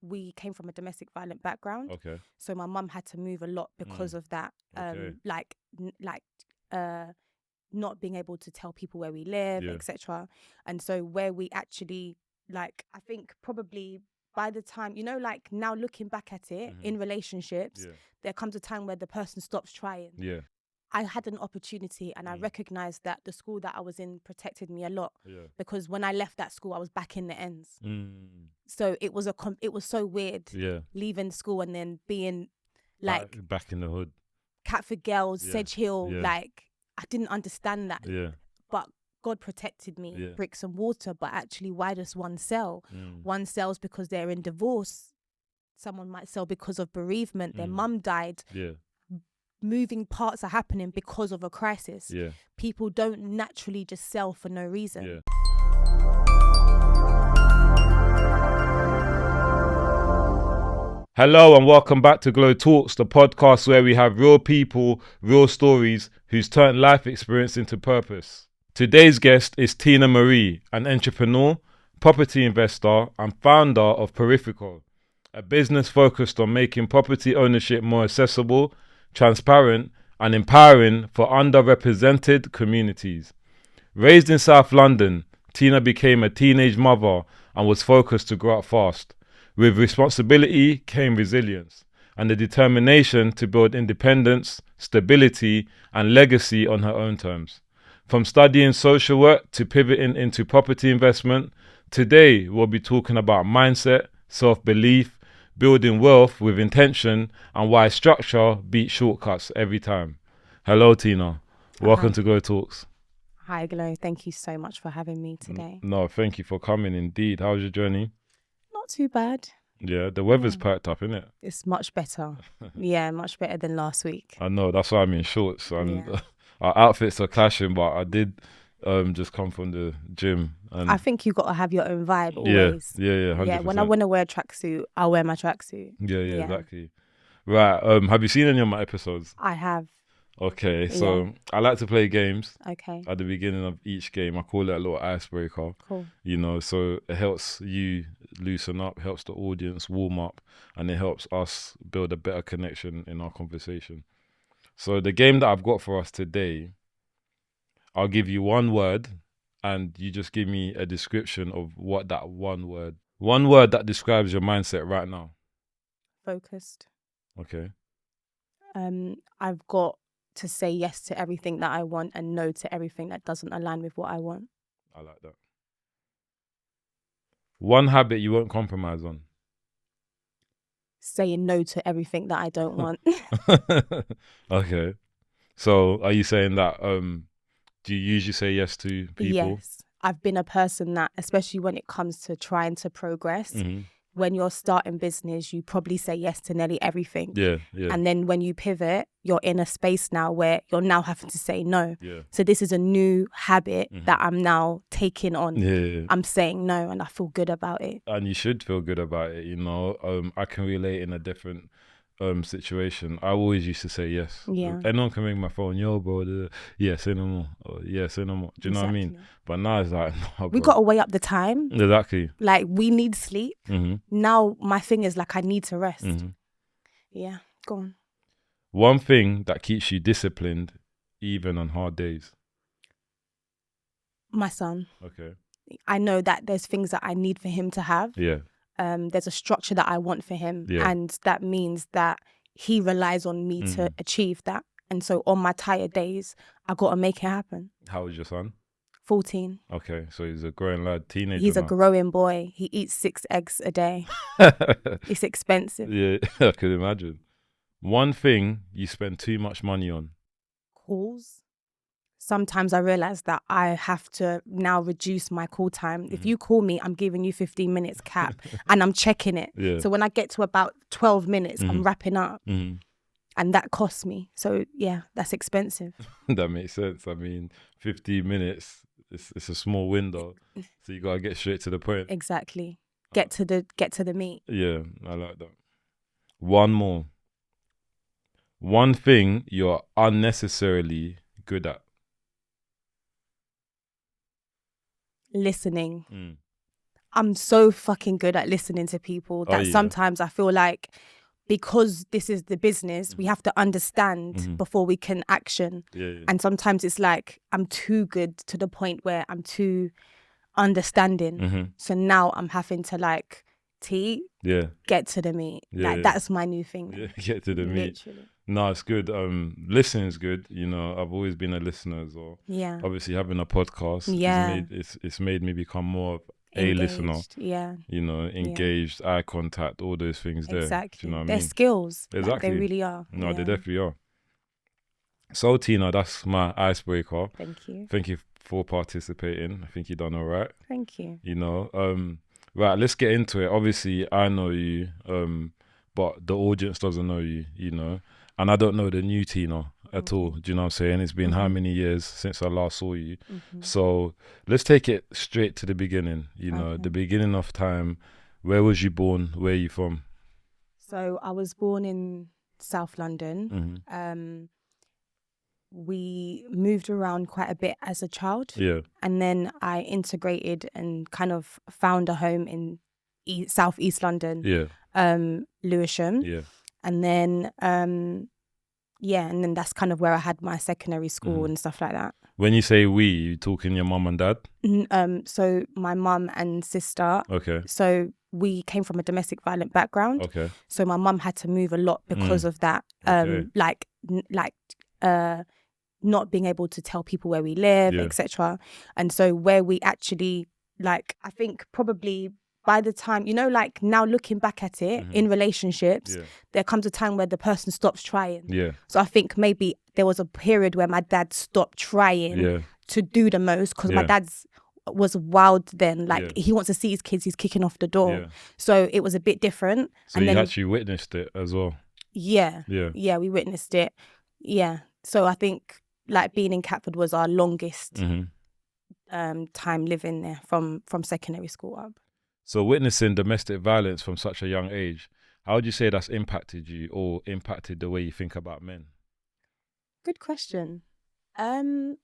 we came from a domestic violent background. Okay. So my mum had to move a lot because of that. Okay. Not being able to tell people where we live, etc. And so where we actually, like, I think probably by the time, you know, like now looking back at it in relationships, there comes a time where the person stops trying. Yeah. I had an opportunity and I recognized that the school that I was in protected me a lot because when I left that school, I was back in the ends. So it was so weird leaving school and then being like back in the hood. Catford Girls, Sedge Hill, like I didn't understand that. Yeah. But God protected me, bricks and mortar. But actually, why does one sell? One sells because they're in divorce. Someone might sell because of bereavement. Their mum died. Yeah. Moving parts are happening because of a crisis. Yeah. People don't naturally just sell for no reason. Yeah. Hello and welcome back to GloTalks, the podcast where we have real people, real stories who's turned life experience into purpose. Today's guest is Tina Marie, an entrepreneur, property investor and founder of Peripho, a business focused on making property ownership more accessible, transparent and empowering for underrepresented communities. Raised in South London, Tina became a teenage mother and was focused to grow up fast. With responsibility came resilience and the determination to build independence, stability and legacy on her own terms. From studying social work to pivoting into property investment, today we'll be talking about mindset, self-belief, building wealth with intention and why structure beats shortcuts every time. Hello, Tina. Welcome to GloTalks. Hi, Glo. Thank you so much for having me today. No, thank you for coming indeed. How's your journey? Not too bad. Yeah, the weather's perked up, isn't it? It's much better. Yeah, much better than last week. I know, that's why I'm in shorts and our outfits are clashing, but I did just come from the gym. And I think you got to have your own vibe always. Yeah, 100%. Yeah, when I want to wear a tracksuit, I'll wear my tracksuit. Yeah, exactly. Right, have you seen any of my episodes? I have. Okay, so I like to play games. Okay. At the beginning of each game, I call it a little icebreaker. Cool. You know, so it helps you loosen up, helps the audience warm up, and it helps us build a better connection in our conversation. So the game that I've got for us today, I'll give you one word, and you just give me a description of what that one word that describes your mindset right now. Focused. Okay. I've got to say yes to everything that I want and no to everything that doesn't align with what I want. I like that. One habit you won't compromise on. Saying no to everything that I don't want. Okay. So are you saying that do you usually say yes to people? Yes. I've been a person that, especially when it comes to trying to progress, when you're starting business, you probably say yes to nearly everything. Yeah. And then when you pivot, you're in a space now where you're now having to say no. Yeah. So this is a new habit that I'm now taking on. Yeah. I'm saying no and I feel good about it. And you should feel good about it, you know. I can relate in a different situation. I always used to say yes. Yeah. Anyone can ring my phone, yo, bro, say no more. Or, say no more. Do you know what I mean? But now it's like, no, bro. We got to weigh up the time. Exactly. Like, we need sleep. Now my thing is like, I need to rest. Yeah, go on. One thing that keeps you disciplined even on hard days. My son. Okay. I know that there's things that I need for him to have. Yeah. There's a structure that I want for him. And that means that he relies on me to achieve that. And so on my tired days, I got to make it happen. How old is your son? 14. Okay, so he's a growing lad, teenager. He's a growing boy. He eats 6 eggs a day. It's expensive. Yeah, I could imagine. One thing you spend too much money on. Calls. Sometimes I realize that I have to now reduce my call time. If you call me, I'm giving you 15 minutes cap and I'm checking it. Yeah. So when I get to about 12 minutes, I'm wrapping up. And that costs me. So yeah, that's expensive. That makes sense. I mean, 15 minutes, it's a small window. So you got to get straight to the point. Exactly. Get to the meat. Yeah, I like that. One more. One thing you're unnecessarily good at. Listening. I'm so fucking good at listening to people that sometimes I feel like, because this is the business, we have to understand before we can action. And sometimes it's like I'm too good to the point where I'm too understanding. So now I'm having to like, get to the meat. That's my new thing. Get to the meat. Literally. No, it's good. Listening is good. You know, I've always been a listener as well. Yeah. Obviously, having a podcast, it's made me become more of a listener. Yeah. You know, engaged, eye contact, all those things there. Exactly. Do you know what I mean? They're skills. Exactly. Like, they really are. No, they definitely are. So, Tina, that's my icebreaker. Thank you. Thank you for participating. I think you done all right. Thank you. You know, right, let's get into it. Obviously, I know you, but the audience doesn't know you, you know. And I don't know the new Tina at all. Do you know what I'm saying? It's been how many years since I last saw you? So let's take it straight to the beginning, you know, the beginning of time. Where was you born? Where are you from? So I was born in South London. We moved around quite a bit as a child. Yeah. And then I integrated and kind of found a home in South East London. Yeah. Lewisham. Yeah. And then, and then that's kind of where I had my secondary school and stuff like that. When you say we, you talking your mum and dad? So my mum and sister. Okay. So we came from a domestic violent background. Okay. So my mum had to move a lot because of that. Not being able to tell people where we live, etc. And so where we actually, like, I think probably by the time, you know, like now looking back at it in relationships, there comes a time where the person stops trying. Yeah. So I think maybe there was a period where my dad stopped trying to do the most, because my dad's was wild then. Like he wants to see his kids, he's kicking off the door. Yeah. So it was a bit different. So you actually witnessed it as well? Yeah. Yeah. Yeah, we witnessed it. Yeah. So I think like being in Catford was our longest time living there from secondary school up. So witnessing domestic violence from such a young age, how would you say that's impacted you or impacted the way you think about men? Good question. I'd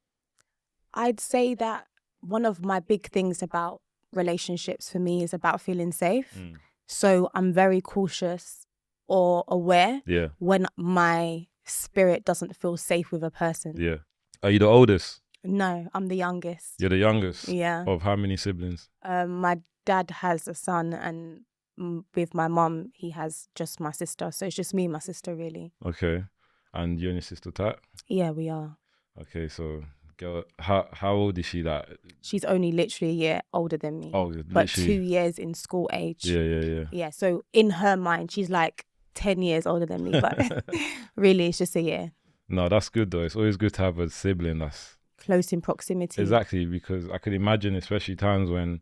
say that one of my big things about relationships for me is about feeling safe. So I'm very cautious or aware when my spirit doesn't feel safe with a person. Yeah. Are you the oldest? No, I'm the youngest. You're the youngest? Yeah. Of how many siblings? My dad has a son, and with my mum, he has just my sister. So it's just me and my sister, really. Okay. And you and your sister tight? Yeah, we are. Okay, so girl, how old is she? That she's only literally a year older than me. Oh, literally. But 2 years in school age. Yeah. Yeah, so in her mind, she's like 10 years older than me, but really it's just a year. No, that's good though. It's always good to have a sibling that's close in proximity. Exactly, because I could imagine, especially times when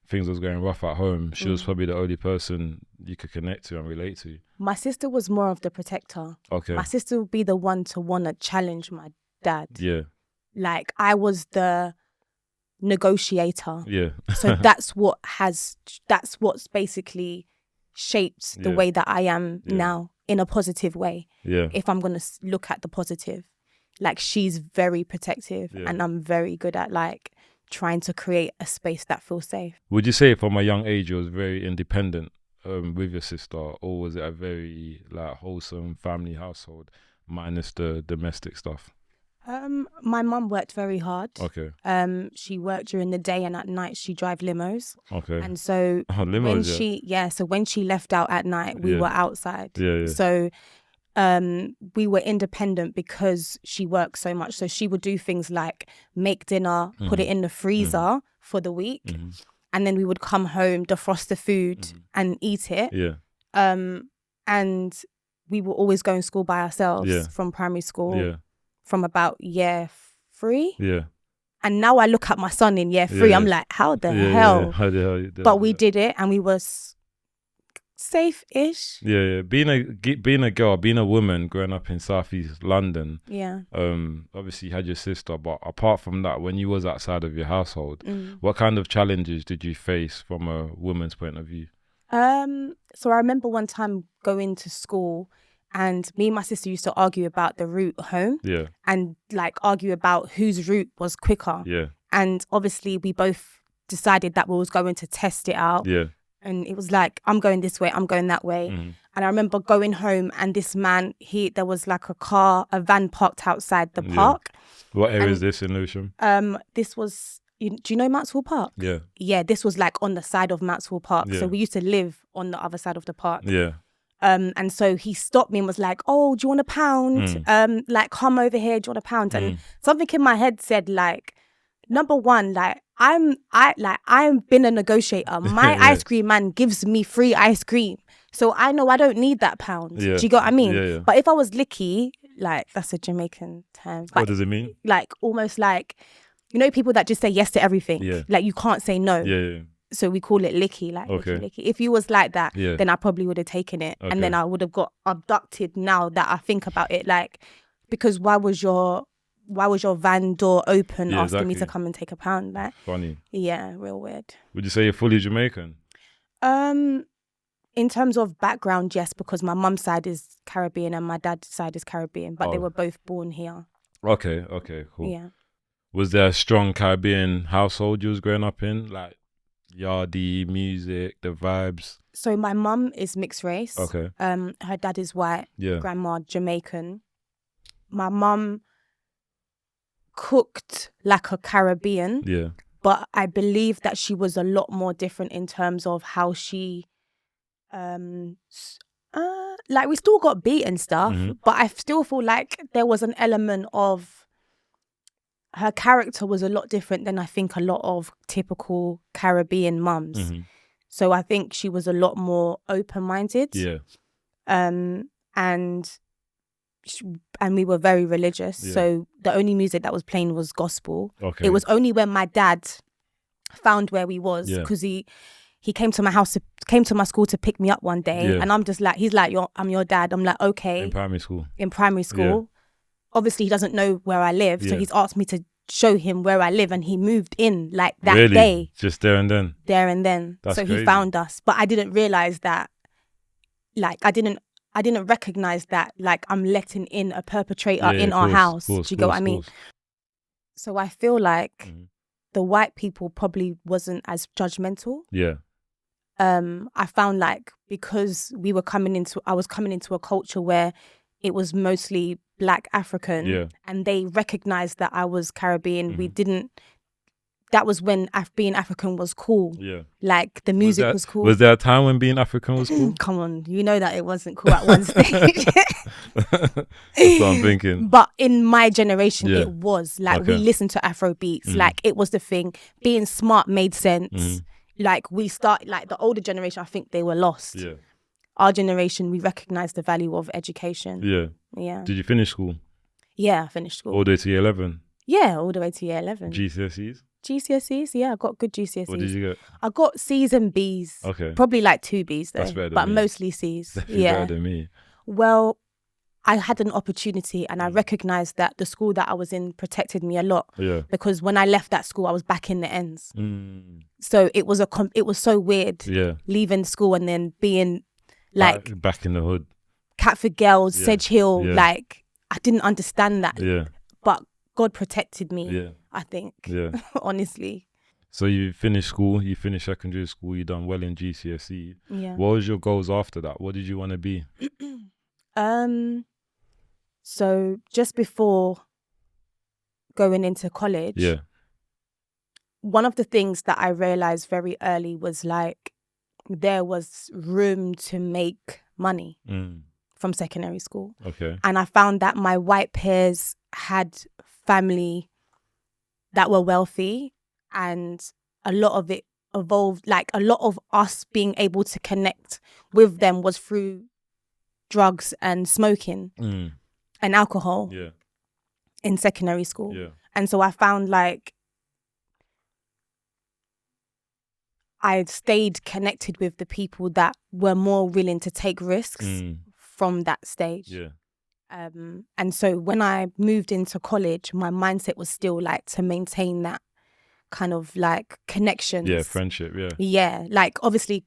things was going rough at home, she was probably the only person you could connect to and relate to. My sister was more of the protector. Okay. My sister would be the one to want to challenge my dad. Yeah. Like I was the negotiator. Yeah. So that's what's basically shaped the way that I am now, in a positive way. Yeah. If I'm going to look at the positive, like she's very protective and I'm very good at like trying to create a space that feels safe. Would you say from a young age you was very independent with your sister, or was it a very like wholesome family household minus the domestic stuff? My mum worked very hard. Okay. She worked during the day, and at night she drive limos. Okay. And so limos, so when she left out at night, we were outside. Yeah. So we were independent because she worked so much. So she would do things like make dinner, put it in the freezer for the week, and then we would come home, defrost the food and eat it. Yeah. And we were always going to school by ourselves from primary school. Yeah. From about year 3. Yeah. And now I look at my son in year 3, I'm like, how the hell? Yeah. How the hell you did but we did it, and we were safe-ish. Yeah. Being a girl, being a woman growing up in Southeast London. Yeah. Obviously you had your sister, but apart from that, when you was outside of your household, what kind of challenges did you face from a woman's point of view? So I remember one time going to school, and me and my sister used to argue about the route home. Yeah. And like argue about whose route was quicker. Yeah. And obviously we both decided that we was going to test it out. Yeah. And it was like, I'm going this way, I'm going that way. And I remember going home and this man, there was like a van parked outside the park. What area is this in Lewisham? This was, do you know Maxwell Park? Yeah. Yeah, this was like on the side of Maxwell Park. Yeah. So we used to live on the other side of the park. Yeah. And so he stopped me and was like, oh, do you want a pound? Like, come over here, do you want a pound? And something in my head said like, number one, like, I've been a negotiator. My ice cream man gives me free ice cream. So I know I don't need that pound. Yeah. Do you get what I mean? Yeah. But if I was licky, like, that's a Jamaican term. What does it mean? Like, almost like, you know, people that just say yes to everything. Yeah. Like, you can't say no. Yeah. So we call it licky, like licky. If you was like that, then I probably would have taken it. And then I would have got abducted now that I think about it. Like, because why was your van door open asking me to come and take a pound? Like, funny. Yeah, real weird. Would you say you're fully Jamaican? In terms of background, yes, because my mum's side is Caribbean and my dad's side is Caribbean, but they were both born here. Okay, cool. Yeah. Was there a strong Caribbean household you was growing up in? Like yardie, music, the vibes? So my mum is mixed race. Okay. Her dad is white, grandma Jamaican. My mum cooked like a Caribbean. Yeah. But I believe that she was a lot more different in terms of how she like, we still got beat and stuff, but I still feel like there was an element of her character was a lot different than I think a lot of typical Caribbean mums. So I think she was a lot more open-minded. Yeah. And we were very religious. Yeah. So the only music that was playing was gospel. Okay. It was only when my dad found where we was, because he came to my house, came to my school to pick me up one day, and I'm just like, he's like, I'm your dad. I'm like, okay. In primary school. Yeah. Obviously, he doesn't know where I live, so he's asked me to show him where I live, and he moved in like that day. Just there and then? There and then. That's so crazy. He found us, but I didn't realize that, like, I didn't recognize that, like, I'm letting in a perpetrator in our house. Do you get what I mean? So I feel like the white people probably wasn't as judgmental. Yeah. I found like, because I was coming into a culture where it was mostly Black African, and they recognized that I was Caribbean. That was when being African was cool. Yeah. Like, the music was cool. Was there a time when being African was cool? Come on, you know that it wasn't cool at one stage. That's what I'm thinking. But in my generation, it was. Like, we listened to Afro beats. Like, it was the thing. Being smart made sense. Like, the older generation, I think they were lost. Yeah. Our generation, we recognized the value of education. Yeah. Yeah. Did you finish school? Yeah, I finished school. All the way to year 11? Yeah, all the way to year 11. GCSEs? GCSEs, yeah, I got good GCSEs. What did you get? I got C's and B's. Okay. Probably like 2 B's though. That's better than but me. Mostly C's. Definitely better than me. Well, I had an opportunity and I recognized that the school that I was in protected me a lot. Yeah. Because when I left that school, I was back in the ends. So it was so weird leaving school and then being like back in the hood. Catford Girls, Sedge Hill, like, I didn't understand that. Yeah. But God protected me. Yeah. I think. Yeah. Honestly. So you finished school, you finished secondary school, you done well in GCSE. Yeah. What was your goals after that? What did you want to be? So just before going into college, one of the things that I realized very early was like, there was room to make money from secondary school. Okay. And I found that my white peers had family that were wealthy, and a lot of it evolved, like, a lot of us being able to connect with them was through drugs and smoking and alcohol in secondary school. Yeah. And so I found like I stayed connected with the people that were more willing to take risks from that stage. Yeah. And so when I moved into college, my mindset was still like to maintain that kind of like connections. Yeah, friendship, yeah. Yeah, like obviously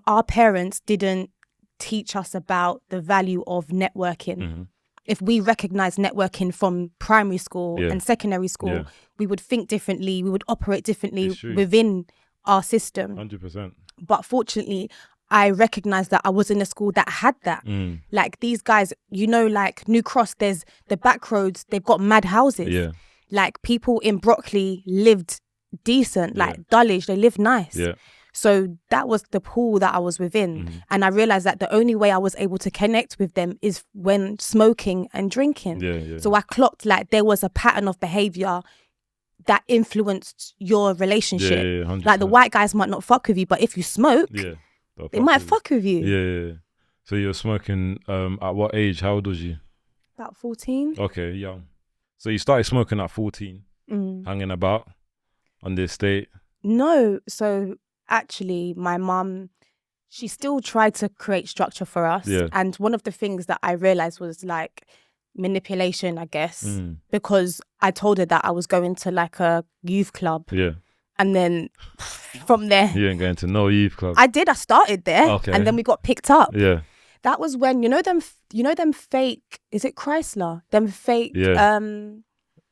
our parents didn't teach us about the value of networking. if we recognize networking from primary school and secondary school, we would think differently, we would operate differently within our system. 100%. But fortunately, I recognized that I was in a school that had that. Like these guys, you know, like New Cross, there's the back roads, they've got mad houses. Yeah. Like people in Brockley lived decent, like Dulwich, they lived nice. Yeah. So that was the pool that I was within. And I realized that the only way I was able to connect with them is when smoking and drinking. Yeah. So I clocked like there was a pattern of behavior that influenced your relationship. Yeah, like the white guys might not fuck with you, but if you smoke, they might fuck with you. Yeah. So you were smoking at what age? How old was you? About 14. Okay, young. So you started smoking at 14, hanging about on the estate? No. So actually, my mum, she still tried to create structure for us. Yeah. And one of the things that I realized was like manipulation, I guess, because I told her that I was going to like a youth club. Yeah. And then from there... You ain't going to no youth club. I did. I started there. Okay. And then we got picked up. Yeah. That was when, you know them fake, is it Chrysler? Them fake...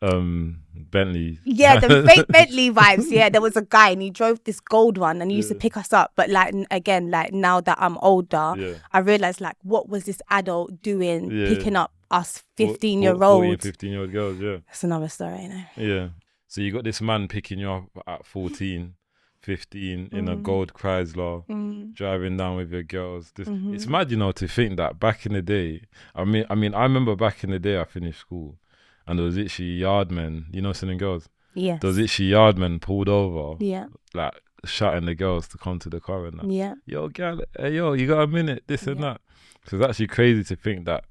Bentley. Yeah, the fake Bentley vibes. Yeah, there was a guy and he drove this gold one and he used to pick us up. But like, again, like now that I'm older, I realized like, what was this adult doing picking up us 15-year-olds? 15-year-old girls, yeah. That's another story, you know? Yeah. So you got this man picking you up at 14, 15 in a gold Chrysler, driving down with your girls. It's mad, you know, to think that back in the day. I mean, I remember back in the day I finished school and there was literally yardmen, you know, sending girls. Yeah. There was literally yardmen pulled over. Yeah. Like shouting the girls to come to the car and that. Yeah. Yo, gal, hey, yo, you got a minute, this and that. So it's actually crazy to think that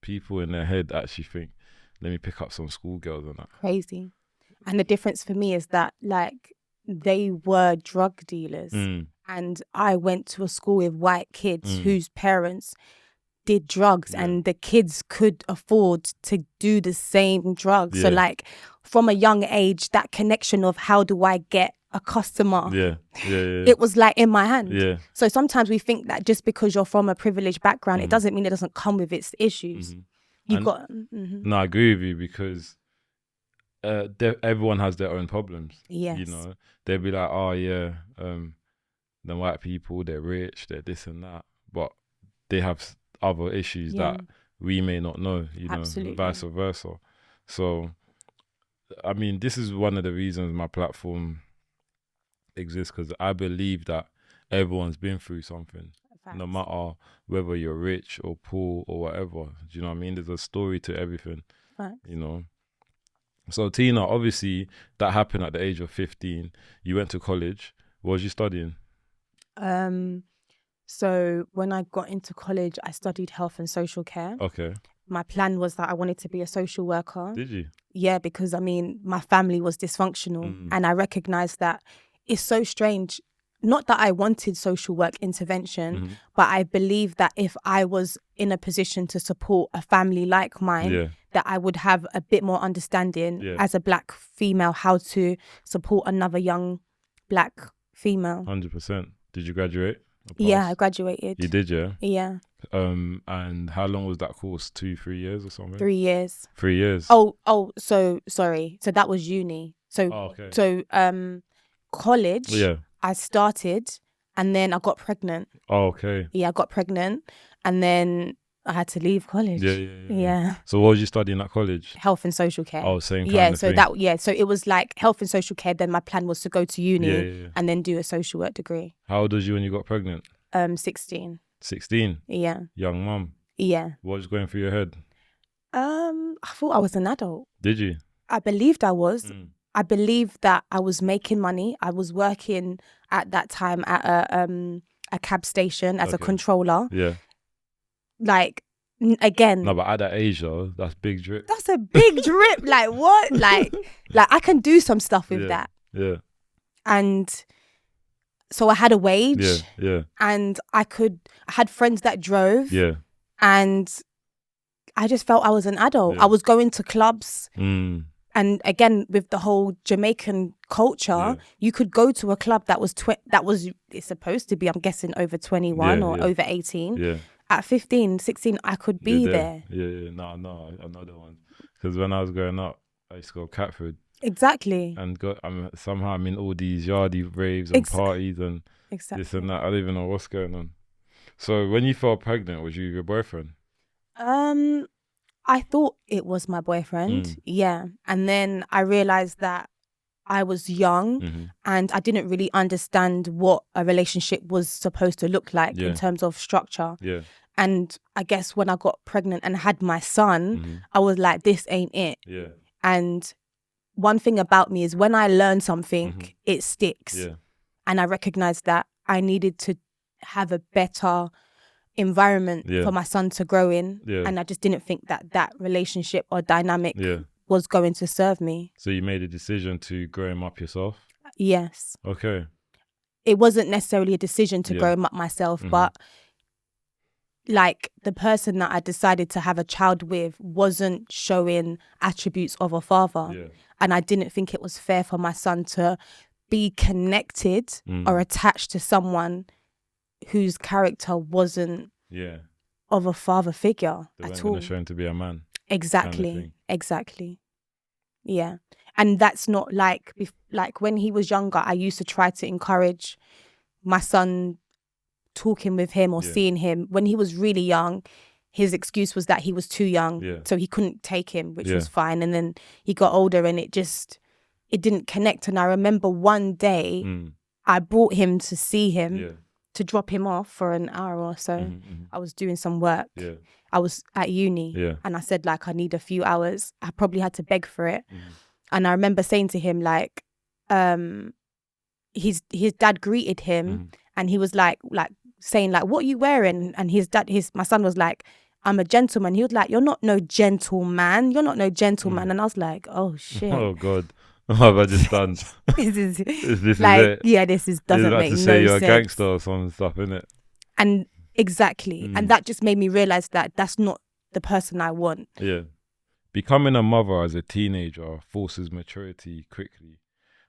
people in their head actually think, let me pick up some schoolgirls and that. Crazy. And the difference for me is that, like, they were drug dealers. And I went to a school with white kids whose parents did drugs and the kids could afford to do the same drugs. So, like, from a young age, that connection of how do I get a customer, it was, like, in my hand. Yeah. So sometimes we think that just because you're from a privileged background, it doesn't mean it doesn't come with its issues. No, I agree with you because... everyone has their own problems. Yes. You know, they'll be like, oh yeah, the white people, they're rich, they're this and that, but they have other issues that we may not know, you know, vice versa. So, I mean, this is one of the reasons my platform exists, because I believe that everyone's been through something. Facts. No matter whether you're rich or poor or whatever. Do you know what I mean? There's a story to everything. Facts. You know. So Tina, obviously that happened at the age of 15. You went to college. What was you studying? So when I got into college, I studied health and social care. Okay. My plan was that I wanted to be a social worker. Did you? Yeah, because I mean, my family was dysfunctional and I recognized that it's so strange. Not that I wanted social work intervention, but I believe that if I was in a position to support a family like mine, that I would have a bit more understanding as a black female how to support another young black female. 100%. Did you graduate? Yeah, I graduated. You did, yeah? Yeah. And how long was that course? 2-3 years or something? 3 years. 3 years. So sorry. So that was uni. College. Yeah. I started and then I got pregnant. Oh, okay. Yeah, I got pregnant and then I had to leave college. Yeah. So what was you studying at college? Health and social care. Oh, same kind of thing. So it was like health and social care. Then my plan was to go to uni and then do a social work degree. How old was you when you got pregnant? 16. 16? Yeah. Young mum? Yeah. What was going through your head? I thought I was an adult. Did you? I believed I was. I believed that I was making money. I was working at that time at a cab station as a controller. Yeah. Like, again. No, but at that age though, that's big drip. That's a big drip. Like, what? Like I can do some stuff with that. Yeah. And so I had a wage. Yeah. And I had friends that drove. Yeah. And I just felt I was an adult. I was going to clubs. And again, with the whole Jamaican culture, you could go to a club that was it's supposed to be, I'm guessing, over 21 or over 18. Yeah. At 15, 16, I could be there. Yeah. No, I know the one. Because when I was growing up, I used to go cat food. Exactly. And somehow I'm in all these yardie raves and parties and this and that. I don't even know what's going on. So when you fell pregnant, was you your boyfriend? I thought it was my boyfriend. Yeah. And then I realized that I was young and I didn't really understand what a relationship was supposed to look like in terms of structure. Yeah. And I guess when I got pregnant and had my son, I was like, this ain't it. Yeah. And one thing about me is when I learn something, it sticks. Yeah. And I recognized that I needed to have a better environment for my son to grow in. Yeah. And I just didn't think that relationship or dynamic was going to serve me. So you made a decision to grow him up yourself? Yes. Okay. It wasn't necessarily a decision to grow him up myself, but like the person that I decided to have a child with wasn't showing attributes of a father. Yeah. And I didn't think it was fair for my son to be connected or attached to someone whose character wasn't of a father figure at all. Show him to be a man. Exactly. Kind of exactly. Yeah. And that's not like when he was younger, I used to try to encourage my son talking with him or seeing him. When he was really young, his excuse was that he was too young, so he couldn't take him, which was fine. And then he got older and it didn't connect. And I remember one day I brought him to see him, to drop him off for an hour or so. I was doing some work. I was at uni and I said, like, I need a few hours. I probably had to beg for it. And I remember saying to him, like, his dad greeted him and he was like saying, like, what are you wearing? And my son was like, I'm a gentleman. He was like, you're not no gentleman. You're not no gentleman. And I was like, oh shit. Oh God. What have I just done? this like, is it? Yeah, doesn't make no sense. To say you're a gangster or some stuff, innit? And exactly. And that just made me realize that that's not the person I want. Yeah. Becoming a mother as a teenager forces maturity quickly.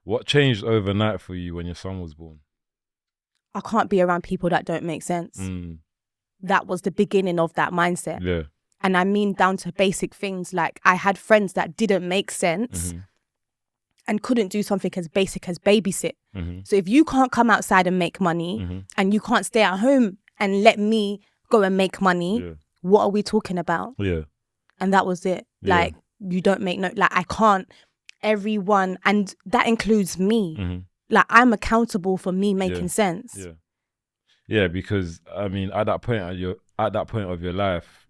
What changed overnight for you when your son was born? I can't be around people that don't make sense. That was the beginning of that mindset. Yeah. And I mean down to basic things, like I had friends that didn't make sense and couldn't do something as basic as babysit. So if you can't come outside and make money and you can't stay at home and let me go and make money, what are we talking about? Yeah. And that was it. Like, you don't make I can't, everyone, and that includes me. Like, I'm accountable for me making sense. Yeah. Yeah, because I mean, at that point of your life,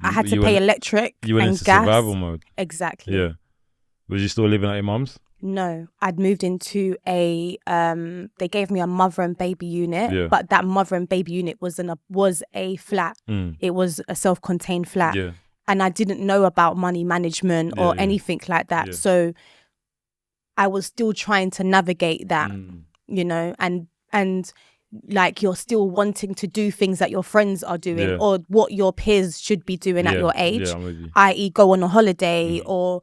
I had to pay electric you went and into gas. Survival mode. Exactly. Yeah. Was you still living at your mum's? No, I'd moved into they gave me a mother and baby unit, but that mother and baby unit was a flat. It was a self-contained flat. Yeah. And I didn't know about money management or anything like that. Yeah. So I was still trying to navigate that, you know, and like you're still wanting to do things that your friends are doing or what your peers should be doing at your age, i.e. go on a holiday or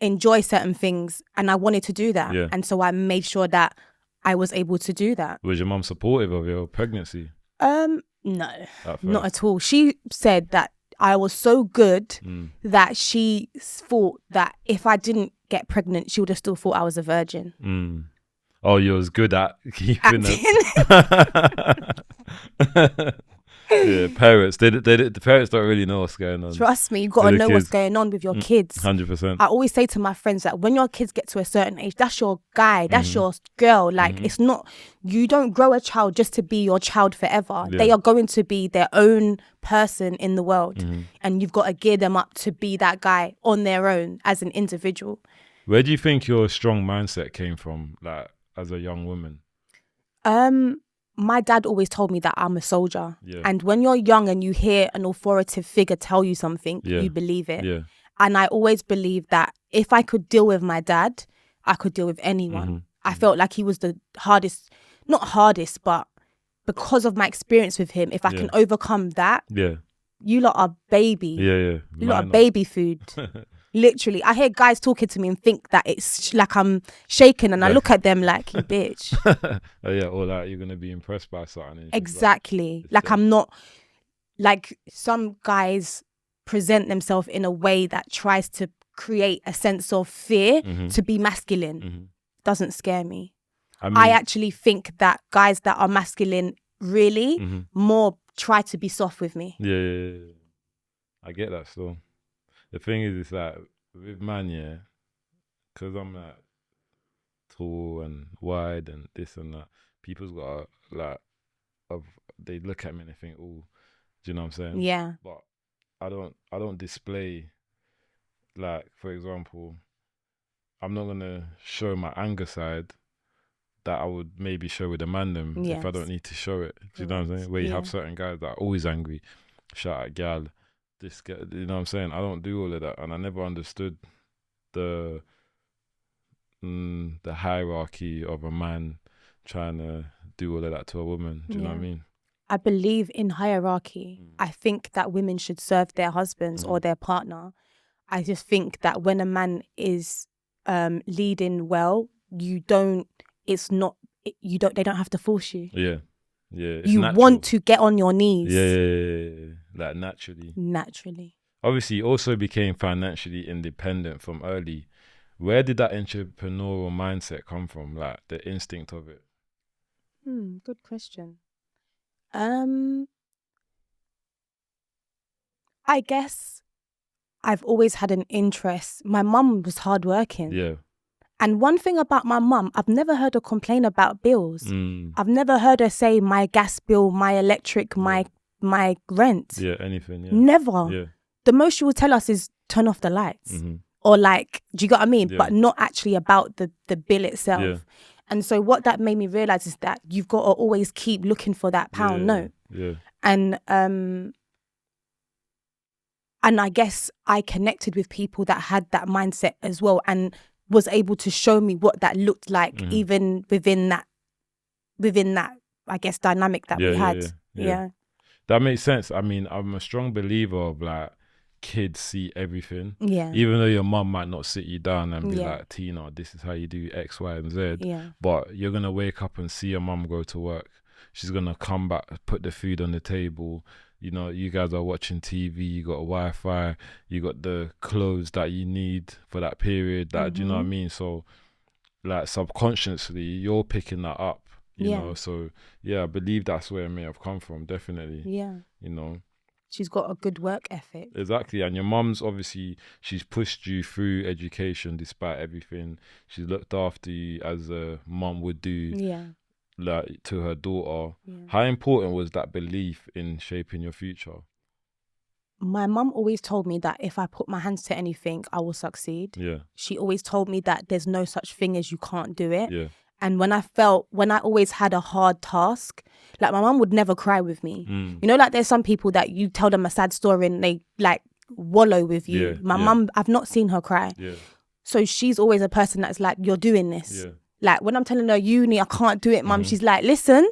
enjoy certain things. And I wanted to do that. Yeah. And so I made sure that I was able to do that. Was your mum supportive of your pregnancy? No, not at all. She said that I was so good that she thought that if I didn't get pregnant, she would have still thought I was a virgin. Oh, you was good at keeping it. Yeah, parents. The parents don't really know what's going on. Trust me, you got to know what's going on with your kids. 100%. I always say to my friends that when your kids get to a certain age, that's your guy, that's your girl. Like, it's not, you don't grow a child just to be your child forever. Yeah. They are going to be their own person in the world. And you've got to gear them up to be that guy on their own as an individual. Where do you think your strong mindset came from, like, as a young woman? My dad always told me that I'm a soldier. Yeah. And when you're young and you hear an authoritative figure tell you something, you believe it. Yeah. And I always believed that if I could deal with my dad, I could deal with anyone. I felt like he was the hardest, not hardest, but because of my experience with him, if I can overcome that, you lot are baby. You lot are baby food. Literally, I hear guys talking to me and think that it's like I'm shaking, and I look at them like, you bitch. Oh yeah, or like you're gonna be impressed by something. Exactly. Like I'm not. like some guys present themselves in a way that tries to create a sense of fear to be masculine. Doesn't scare me. I actually think that guys that are masculine really more try to be soft with me. Yeah. I get that still. The thing is, it's like with man, yeah, because I'm like tall and wide and this and that, people's got like, they look at me and they think, oh, do you know what I'm saying? Yeah. But I don't display, like, for example, I'm not gonna show my anger side that I would maybe show with a man them if I don't need to show it. Do you know what I'm saying? Where you have certain guys that are always angry, shout at gal, this guy, you know what I'm saying? I don't do all of that, and I never understood the hierarchy of a man trying to do all of that to a woman. Do you know what I mean? I believe in hierarchy. I think that women should serve their husbands or their partner. I just think that when a man is leading well, they don't have to force you. Yeah. You natural. Want to get on your knees. Yeah. Like naturally. Obviously, he also became financially independent from early. Where did that entrepreneurial mindset come from? Like the instinct of it? Good question. I guess I've always had an interest. My mum was hardworking. Yeah. And one thing about my mum, I've never heard her complain about bills. I've never heard her say my gas bill, my electric, my rent. Yeah, anything. Yeah. Never. Yeah. The most she will tell us is turn off the lights. Or like, do you get what I mean? Yeah. But not actually about the bill itself. Yeah. And so what that made me realize is that you've got to always keep looking for that pound note. Yeah. And I guess I connected with people that had that mindset as well, and was able to show me what that looked like, even within that, I guess, dynamic that we had. Yeah. That makes sense. I mean, I'm a strong believer of like, kids see everything. Yeah. Even though your mum might not sit you down and be like, Tina, this is how you do X, Y, and Z. Yeah. But you're gonna wake up and see your mum go to work. She's gonna come back, put the food on the table. You know, you guys are watching TV, you got Wi-Fi, you got the clothes that you need for that period. That do you know what I mean? So like subconsciously you're picking that up. You know, so I believe that's where it may have come from, definitely. Yeah. You know. She's got a good work ethic. Exactly. And your mum's obviously, she's pushed you through education despite everything. She's looked after you as a mum would do. Yeah. Like to her daughter. Yeah. How important was that belief in shaping your future? My mum always told me that if I put my hands to anything, I will succeed. Yeah. She always told me that there's no such thing as you can't do it. Yeah. And when I always had a hard task, like my mum would never cry with me. You know, like there's some people that you tell them a sad story and they like wallow with you. Yeah, my mum, I've not seen her cry. Yeah. So she's always a person that's like, you're doing this. Yeah. Like when I'm telling her, uni, I can't do it, mum, she's like, listen,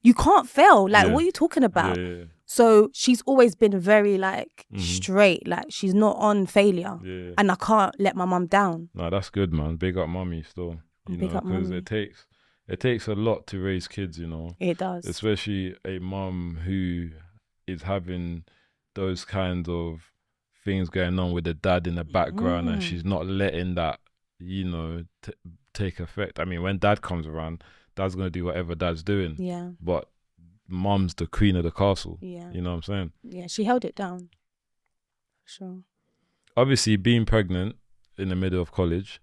you can't fail. Like, what are you talking about? Yeah. So she's always been very like straight. Like she's not on failure. Yeah. And I can't let my mum down. No, that's good, man. Big up mummy still. You know, because it takes a lot to raise kids, you know. It does. Especially a mum who is having those kinds of things going on with the dad in the background and she's not letting that, you know, take effect. I mean, when dad comes around, dad's going to do whatever dad's doing. Yeah. But mum's the queen of the castle. Yeah. You know what I'm saying? Yeah, she held it down. Sure. Obviously, being pregnant in the middle of college,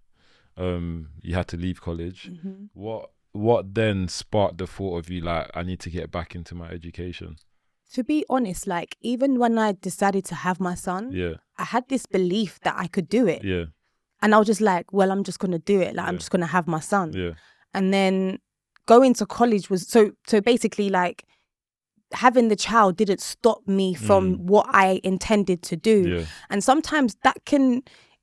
you had to leave college. What then sparked the thought of you like, I need to get back into my education? To be honest, like even when I decided to have my son, I had this belief that I could do it. Yeah. And I was just like, well, I'm just gonna do it. Like I'm just gonna have my son. Yeah. And then going to college was so basically like having the child didn't stop me from what I intended to do. Yeah. And sometimes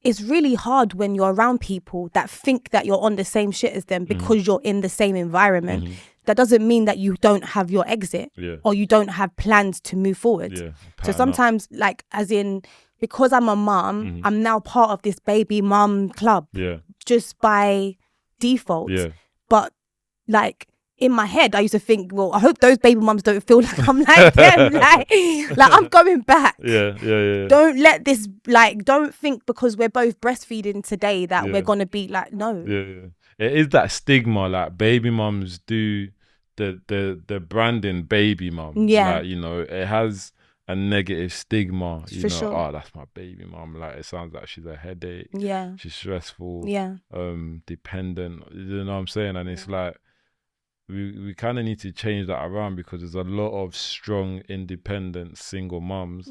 it's really hard when you're around people that think that you're on the same shit as them because you're in the same environment. That doesn't mean that you don't have your exit or you don't have plans to move forward. Yeah. So sometimes like as in, because I'm a mum, I'm now part of this baby mum club just by default. Yeah. But like in my head, I used to think, well, I hope those baby mums don't feel like I'm like them. Like I'm going back. Yeah. Don't let this, like, don't think because we're both breastfeeding today that we're going to be like, no. Yeah. It is that stigma, like baby mums do the branding baby mum. Yeah. Like, you know, it has a negative stigma, you For know, sure. oh, that's my baby mum. Like, it sounds like she's a headache. Yeah. She's stressful. Yeah. Dependent. You know what I'm saying? And it's like, we kind of need to change that around, because there's a lot of strong, independent, single mums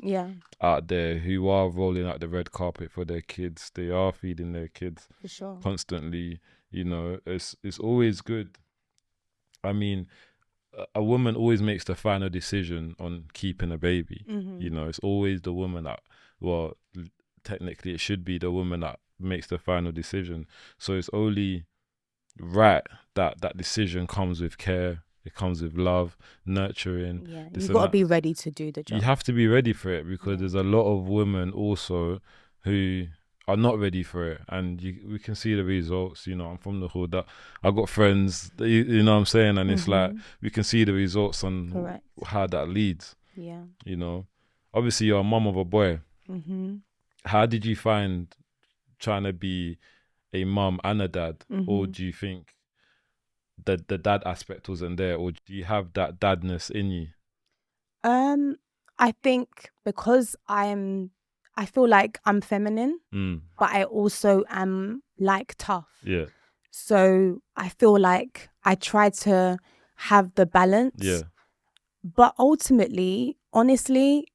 out there who are rolling out the red carpet for their kids. They are feeding their kids for sure constantly. You know, it's always good. I mean, a woman always makes the final decision on keeping a baby. You know, it's always the woman that, well, technically it should be the woman that makes the final decision. So it's only right that decision comes with care. It comes with love, nurturing. Yeah, you've got to be ready to do the job. You have to be ready for it, because there's a lot of women also who are not ready for it, and we can see the results. You know, I'm from the hood. That I got friends, you know what I'm saying, and it's like we can see the results on how that leads. Yeah, you know, obviously you're a mum of a boy. How did you find trying to be a mum and a dad, or do you think that the dad aspect wasn't there, or do you have that dadness in you? I think because I feel like I'm feminine, but I also am like tough. Yeah. So I feel like I try to have the balance. Yeah. But ultimately, honestly,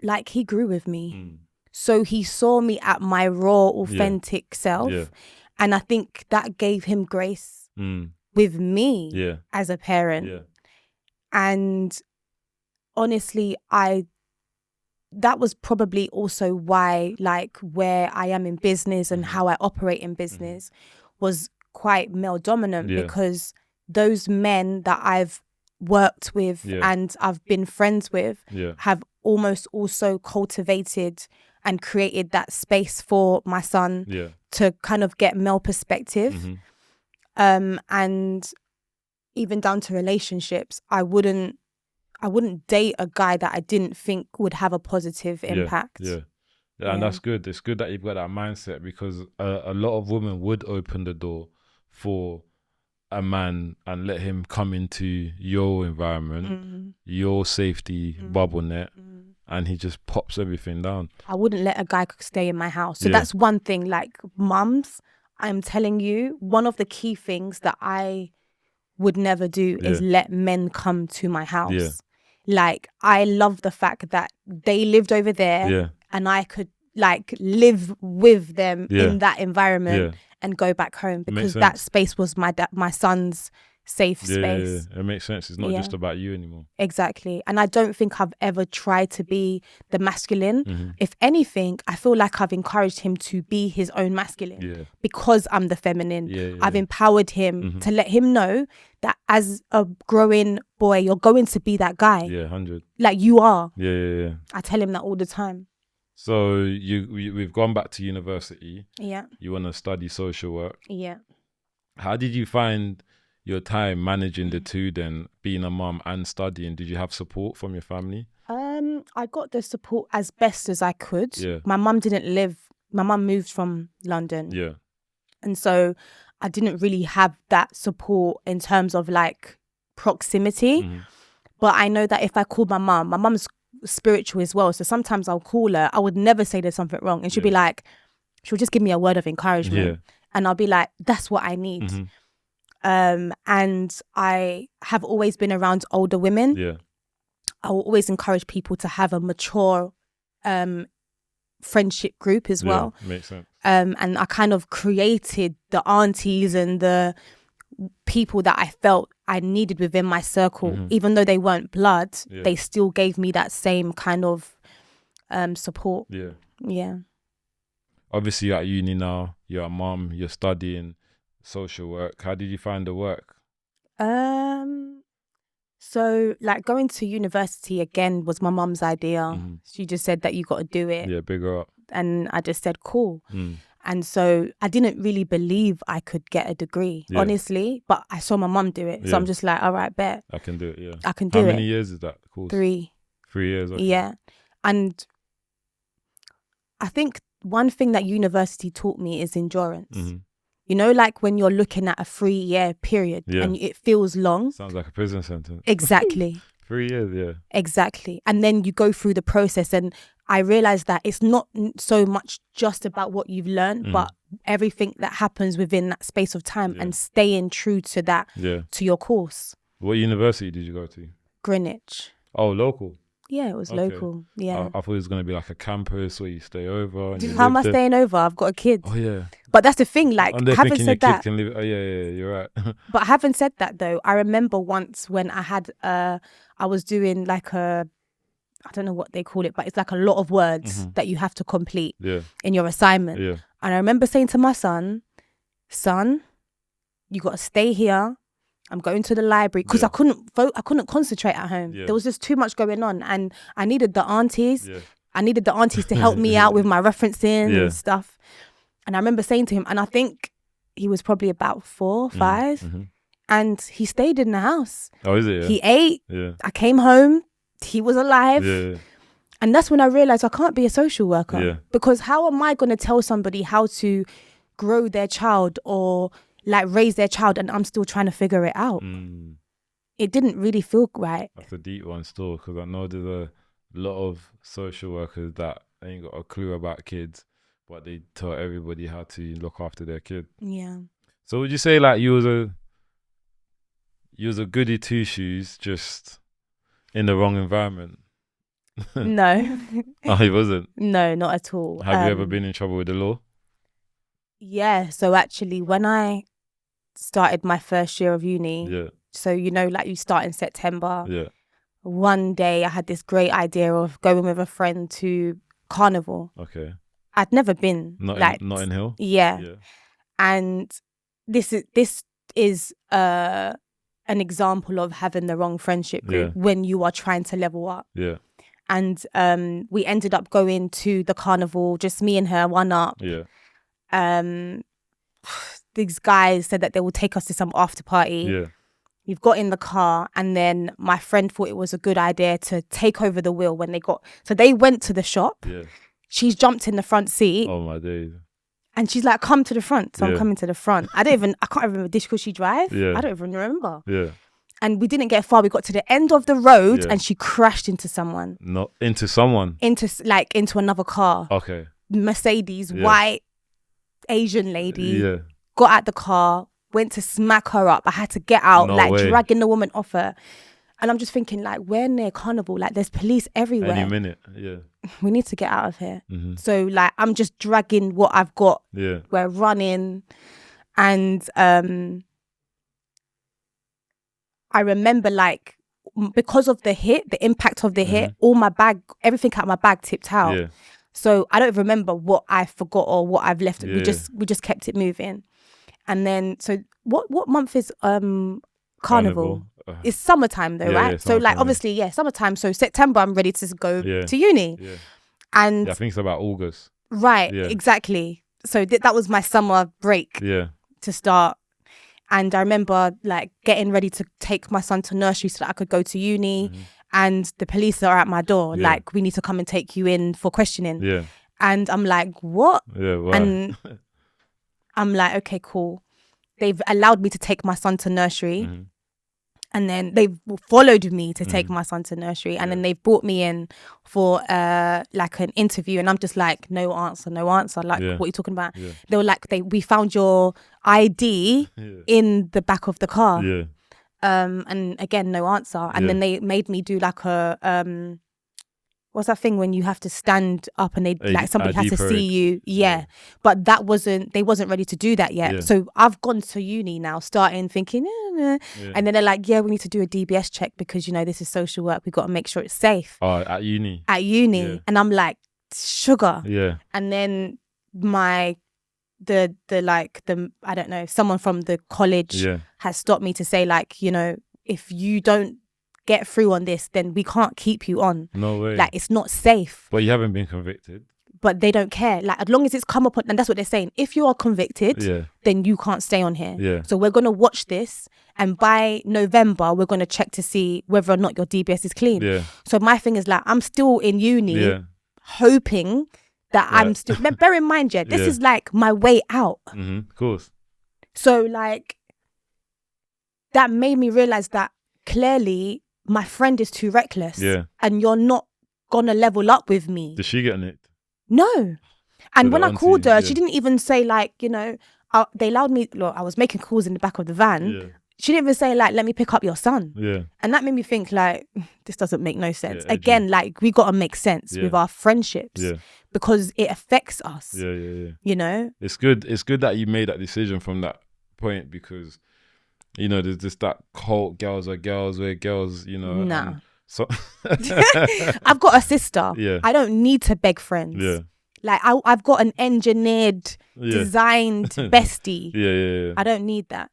like he grew with me. So he saw me at my raw, authentic self. Yeah. And I think that gave him grace with me as a parent. Yeah. And honestly, that was probably also why, like, where I am in business and how I operate in business was quite male dominant, because those men that I've worked with and I've been friends with have almost also cultivated and created that space for my son to kind of get male perspective. And even down to relationships, I wouldn't date a guy that I didn't think would have a positive impact. Yeah, and that's good. It's good that you've got that mindset, because a lot of women would open the door for a man and let him come into your environment, your safety bubble net, and he just pops everything down. I wouldn't let a guy stay in my house. So that's one thing. Like, mums, I'm telling you, one of the key things that I would never do is let men come to my house. Yeah. Like, I love the fact that they lived over there and I could like live with them in that environment and go back home, because that space was my son's safe space. It makes sense. It's not just about you anymore. Exactly. And I don't think I've ever tried to be the masculine. If anything, I feel like I've encouraged him to be his own masculine because I'm the feminine. I've empowered him to let him know that as a growing boy, you're going to be that guy. 100. Like, you are. Yeah. I tell him that all the time. So we've gone back to university. Yeah. You want to study social work. Yeah. How did you find your time managing the two then, being a mum and studying? Did you have support from your family? I got the support as best as I could. Yeah. My mum moved from London. Yeah. And so I didn't really have that support in terms of like proximity. But I know that if I called my mum's spiritual as well. So sometimes I'll call her. I would never say there's something wrong. And she'll be like, she'll just give me a word of encouragement. Yeah. And I'll be like, that's what I need. And I have always been around older women. Yeah. I will always encourage people to have a mature friendship group as well. Makes sense. And I kind of created the aunties and the people that I felt I needed within my circle. Even though they weren't blood, they still gave me that same kind of support. Yeah. Obviously you're at uni now, you're a mom, you're studying social work. How did you find the work? So like going to university again was my mum's idea. She just said that you got to do it. Yeah, big her up. And I just said cool. And so I didn't really believe I could get a degree, honestly. But I saw my mum do it. So I'm just like, all right, bet. I can do it, I can do it. How many years is that course? 3. 3 years, okay. Yeah. And I think one thing that university taught me is endurance. Mm-hmm. You know, like when you're looking at a 3-year period and it feels long. Sounds like a prison sentence. Exactly. 3 years, yeah. Exactly. And then you go through the process, and I realized that it's not so much just about what you've learned, but everything that happens within that space of time and staying true to that, to your course. What university did you go to? Greenwich. Oh, local? Yeah, it was local. Yeah. I thought it was going to be like a campus where you stay over. And How am I staying over? I've got a kid. Oh, yeah. But that's the thing, like, having said that. Can live, oh, yeah, you're right. But having said that, though, I remember once when I had, I was doing like I don't know what they call it, but it's like a lot of words that you have to complete in your assignment. Yeah. And I remember saying to my son, you got to stay here. I'm going to the library because I couldn't concentrate at home. There was just too much going on, and I needed the aunties. I needed the aunties to help me out with my referencing and stuff. And I remember saying to him, and I think he was probably about 4 or 5, and he stayed in the house. Oh, is it? Yeah. He ate. Yeah. I came home. He was alive. Yeah. And that's when I realized I can't be a social worker because how am I going to tell somebody how to grow their child or like raise their child, and I'm still trying to figure it out. It didn't really feel right. That's a deep one still, because I know there's a lot of social workers that ain't got a clue about kids, but they tell everybody how to look after their kid. Yeah. So would you say like you was a goody two shoes, just in the wrong environment? No. Oh, he wasn't? No, not at all. Have you ever been in trouble with the law? Yeah. So actually, when I started my first year of uni, so you know, like you start in September. Yeah. One day I had this great idea of going with a friend to Carnival. Okay. I'd never been. Notting Hill? Yeah. And this is an example of having the wrong friendship group when you are trying to level up. Yeah. And we ended up going to the Carnival, just me and her, one up. Yeah. These guys said that they will take us to some after party. Yeah. We've got in the car, and then my friend thought it was a good idea to take over the wheel when so they went to the shop. Yeah. She's jumped in the front seat. Oh my days. And she's like, come to the front. So I'm coming to the front. I can't remember, could she drive? Yeah. I don't even remember. Yeah. And we didn't get far. We got to the end of the road and she crashed into someone. Not into someone? Into another car. Okay. Mercedes, white, Asian lady. Yeah. Got out the car, went to smack her up. I had to get out, dragging the woman off her. And I'm just thinking, like, we're near Carnival. Like, there's police everywhere. Any minute, yeah. We need to get out of here. Mm-hmm. So, like, I'm just dragging what I've got. Yeah. We're running. And I remember, like, because of the hit, the impact of the hit, all my bag, everything out of my bag tipped out. Yeah. So I don't remember what I forgot or what I've left. Yeah. We just kept it moving. And then, so what month is Carnival? It's summertime though, right? So like, obviously, summertime. So September, I'm ready to go to uni. Yeah. And I think it's about August. Right, exactly. So that was my summer break to start. And I remember like getting ready to take my son to nursery so that I could go to uni. Mm-hmm. And the police are at my door, like, we need to come and take you in for questioning. Yeah. And I'm like, what? Yeah, wow. And I'm like, okay, cool. They've allowed me to take my son to nursery. Mm-hmm. And then they've followed me to take my son to nursery. And then they've brought me in for like an interview. And I'm just like, no answer. Like, what are you talking about? Yeah. They were like, we found your ID in the back of the car. Yeah. And again, no answer. And then they made me do like a what's that thing when you have to stand up and somebody has to see you? Yeah. But they wasn't ready to do that yet. Yeah. So I've gone to uni now, starting thinking, and then they're like, we need to do a DBS check because, you know, this is social work. We've got to make sure it's safe. Oh, at uni. Yeah. And I'm like, sugar. Yeah. And then I don't know, someone from the college has stopped me to say, like, you know, if you don't get through on this, then we can't keep you on. No way. Like, it's not safe. But you haven't been convicted. but they don't care. Like, as long as it's come up on, and that's what they're saying. If you are convicted, then you can't stay on here. Yeah. So we're going to watch this, and by November, we're going to check to see whether or not your DBS is clean. Yeah. So my thing is, like, I'm still in uni, hoping that I'm still, bear in mind, this is like my way out. Of course. So like, that made me realize that clearly my friend is too reckless. Yeah. And you're not gonna level up with me. Did she get nicked? No. And So when the I called her, auntie, she didn't even say like, you know, they allowed me, look, I was making calls in the back of the van. Yeah. She didn't even say like, let me pick up your son. Yeah. And that made me think like, this doesn't make no sense. Yeah, Again, like, we got to make sense with our friendships because it affects us. Yeah. You know? It's good that you made that decision from that point, because, you know, there's just that cult, girls are girls, we're girls, you know. Nah. So I've got a sister. Yeah. I don't need to beg friends. Yeah. Like, I've got an engineered, designed bestie. Yeah. I don't need that.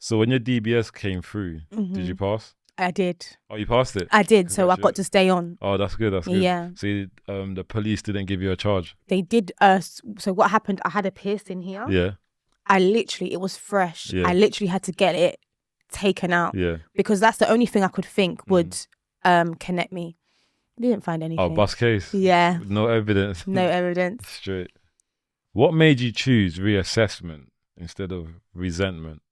So when your DBS came through, did you pass? I did. Oh, you passed it? I did. So I got to stay on. Oh, that's good. Yeah. So the police didn't give you a charge? They did. So what happened, I had a piercing here. Yeah. It was fresh. Yeah. I literally had to get it taken out. Yeah. Because that's the only thing I could think would connect me. Didn't find anything. Oh, bus case? Yeah. No evidence? No evidence. Straight. What made you choose reassessment instead of resentment?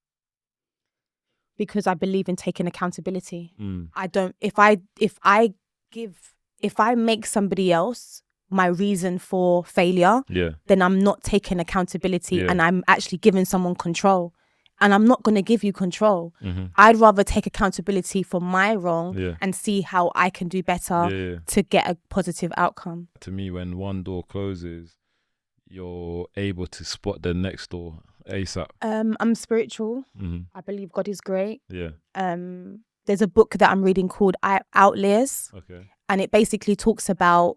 Because I believe in taking accountability. I don't, if I make somebody else my reason for failure, then I'm not taking accountability and I'm actually giving someone control. And I'm not going to give you control. I'd rather take accountability for my wrong and see how I can do better to get a positive outcome. To me, when one door closes, you're able to spot the next door ASAP. I'm spiritual. I believe God is great. Yeah. There's a book that I'm reading called Outliers. Okay. And it basically talks about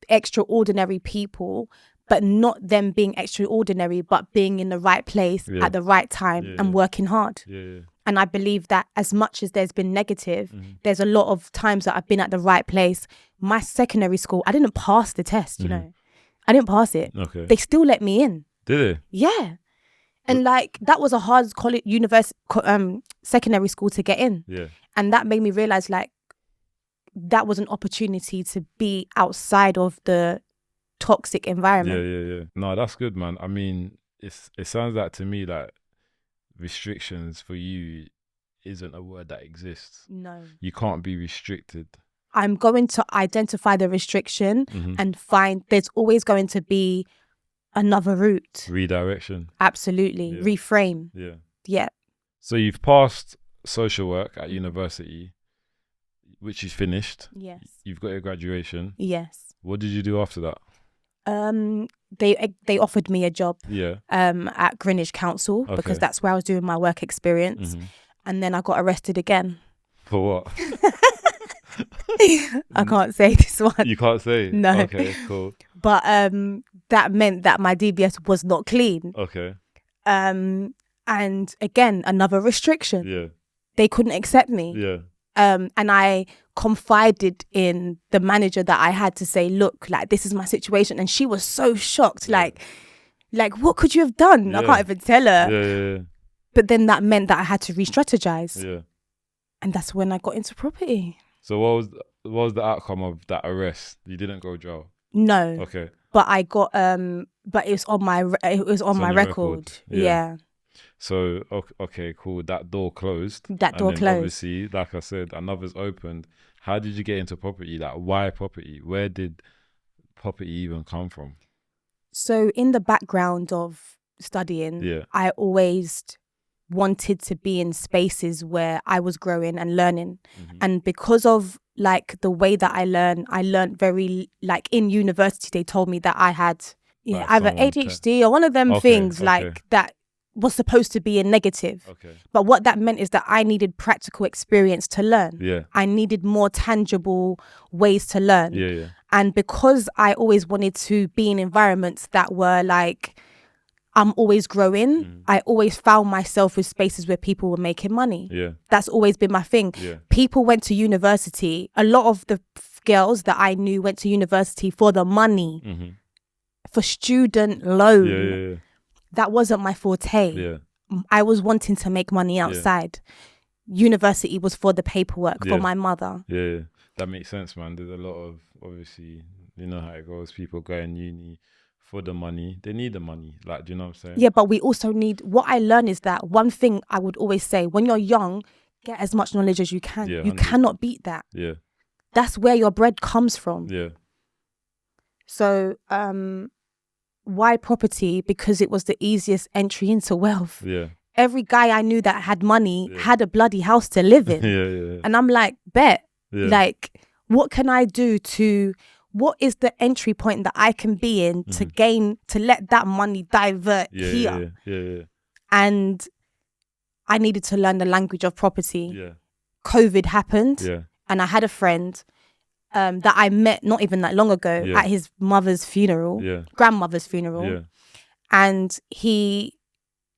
extraordinary people, but not them being extraordinary, but being in the right place at the right time and working hard. Yeah. And I believe that as much as there's been negative, there's a lot of times that I've been at the right place. My secondary school, I didn't pass the test, you know. I didn't pass it. Okay. They still let me in. Did they? Yeah. And like, that was a hard secondary school to get in. Yeah. And that made me realize like, that was an opportunity to be outside of the toxic environment. Yeah. No, that's good, man. I mean, it sounds like to me like restrictions for you isn't a word that exists. No. You can't be restricted. I'm going to identify the restriction and find there's always going to be another route. Redirection. Absolutely. Yeah. Reframe. Yeah. So you've passed social work at university, which you finished. Yes. You've got your graduation. Yes. What did you do after that? They offered me a job Yeah. at Greenwich Council because that's where I was doing my work experience. And then I got arrested again. For what? I can't say this one. You can't say? No. Okay, cool. But that meant that my DBS was not clean. Okay. And again, another restriction. Yeah. They couldn't accept me. Yeah. And I confided in the manager that I had to say, look, like, this is my situation. And she was so shocked. Yeah. Like, what could you have done? Yeah. I can't even tell her. Yeah. But then that meant that I had to re-strategize. Yeah. And that's when I got into property. So what was the outcome of that arrest? You didn't go jail? No. Okay. But I got but it was on my record. Yeah. So okay, cool. That door closed. That door closed. Obviously, like I said, another's opened. How did you get into property? Like, why property? Where did property even come from? So in the background of studying, I always wanted to be in spaces where I was growing and learning. And because of like the way that I learned very, like, in university they told me that I had either ADHD or one of them things like that was supposed to be a negative. But what that meant is that I needed practical experience to learn. I needed more tangible ways to learn. And because I always wanted to be in environments that were like, I'm always growing, I always found myself with spaces where people were making money. That's always been my thing. People went to university. A lot of the girls that I knew went to university for the money. for student loan. Yeah. That wasn't my forte. Yeah. I was wanting to make money outside. University was for the paperwork for my mother. Yeah. That makes sense, man. There's a lot of, obviously, you know how it goes. People go in uni for the money. They need the money. Like, do you know what I'm saying? Yeah, but we also need, what I learned is that one thing I would always say, when you're young, get as much knowledge as you can. Yeah, you cannot beat that. Yeah. That's where your bread comes from. Yeah. So, why property? Because it was the easiest entry into wealth. Yeah. Every guy I knew that had money had a bloody house to live in. Yeah. And I'm like, bet. Yeah. Like, what can I do what is the entry point that I can be in to let that money divert here? Yeah. And I needed to learn the language of property. Yeah. COVID happened. Yeah. And I had a friend that I met not even that long ago at his mother's funeral, grandmother's funeral. Yeah. And he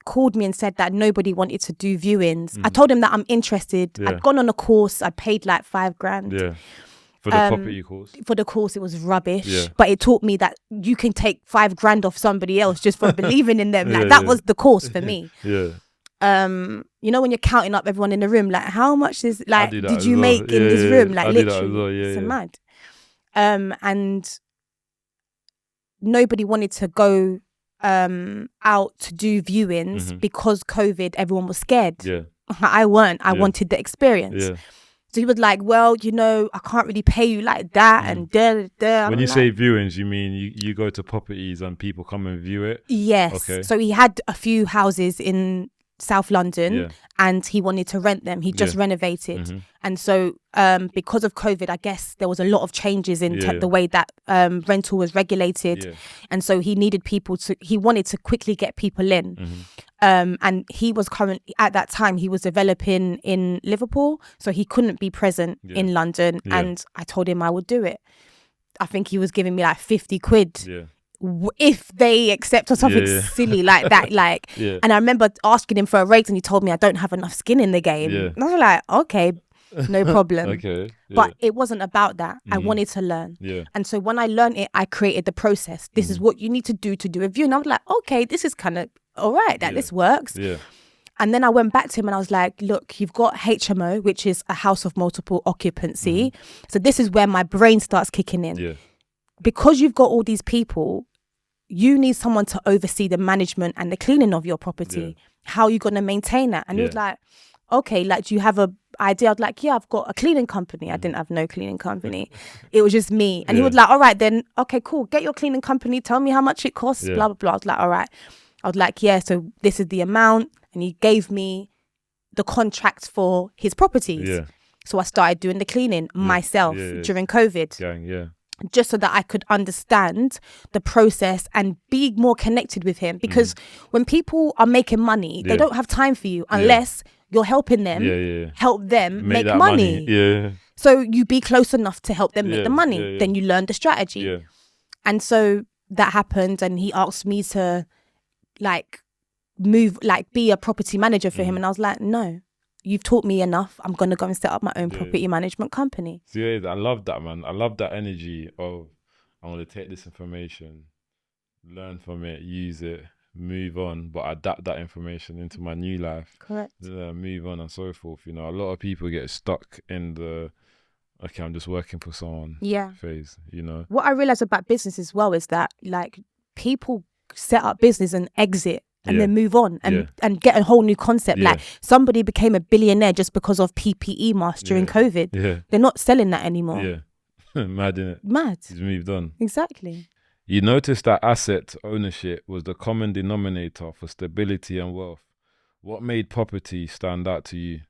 called me and said that nobody wanted to do viewings. I told him that I'm interested. I'd gone on a course. I paid like $5,000. Yeah. For the property course? For the course, it was rubbish. Yeah. But it taught me that you can take $5,000 off somebody else just for believing in them. Like that was the course for me. Yeah. You know, when you're counting up everyone in the room, like how much is like did you make in this room? Like literally, it's mad. And nobody wanted to go out to do viewings because COVID. Everyone was scared. Yeah. I weren't. I wanted the experience. Yeah. So he was like, well, you know, I can't really pay you like that. And when you say viewings, you mean you go to properties and people come and view it? Yes. Okay. So he had a few houses in South London and he wanted to rent them. He just renovated. And so because of COVID, I guess there was a lot of changes in the way that rental was regulated. And so he needed he wanted to quickly get people in. And he was at that time, he was developing in Liverpool. So he couldn't be present in London. And I told him I would do it. I think he was giving me like 50 quid. Yeah. If they accept or something silly like that, and I remember asking him for a rate and he told me I don't have enough skin in the game. And I was like, okay, no problem. Okay. But it wasn't about that. I wanted to learn. And so when I learned it, I created the process. This is what you need to do a view. And I was like, okay, this is kind of all right, that this works. And then I went back to him and I was like, look, you've got HMO, which is a house of multiple occupancy. So this is where my brain starts kicking in. Because you've got all these people, you need someone to oversee the management and the cleaning of your property. How are you going to maintain that? And he was like, okay, like, do you have a idea? I was like, yeah, I've got a cleaning company. I didn't have no cleaning company. It was just me. And he was like, all right, then, okay, cool. Get your cleaning company. Tell me how much it costs, blah, blah, blah. I was like, all right. I was like, yeah, so this is the amount. And he gave me the contracts for his properties. So I started doing the cleaning myself during COVID. Just so that I could understand the process and be more connected with him. Because when people are making money, they don't have time for you unless you're helping them help them make money. So you be close enough to help them make the money. Then you learn the strategy. And so that happened and he asked me to be a property manager for him. And I was like, no. You've taught me enough. I'm going to go and set up my own property management company. See, I love that, man. I love that energy of, I'm going to take this information, learn from it, use it, move on, but adapt that information into my new life. Correct. Move on and so forth. You know, a lot of people get stuck in the, okay, I'm just working for someone phase, you know. What I realized about business as well is that, like, people set up business and exit. And then move on and get a whole new concept. Like somebody became a billionaire just because of PPE masks during COVID. They're not selling that anymore. Mad, innit? Mad. He's moved on. Exactly. You noticed that asset ownership was the common denominator for stability and wealth. What made property stand out to you?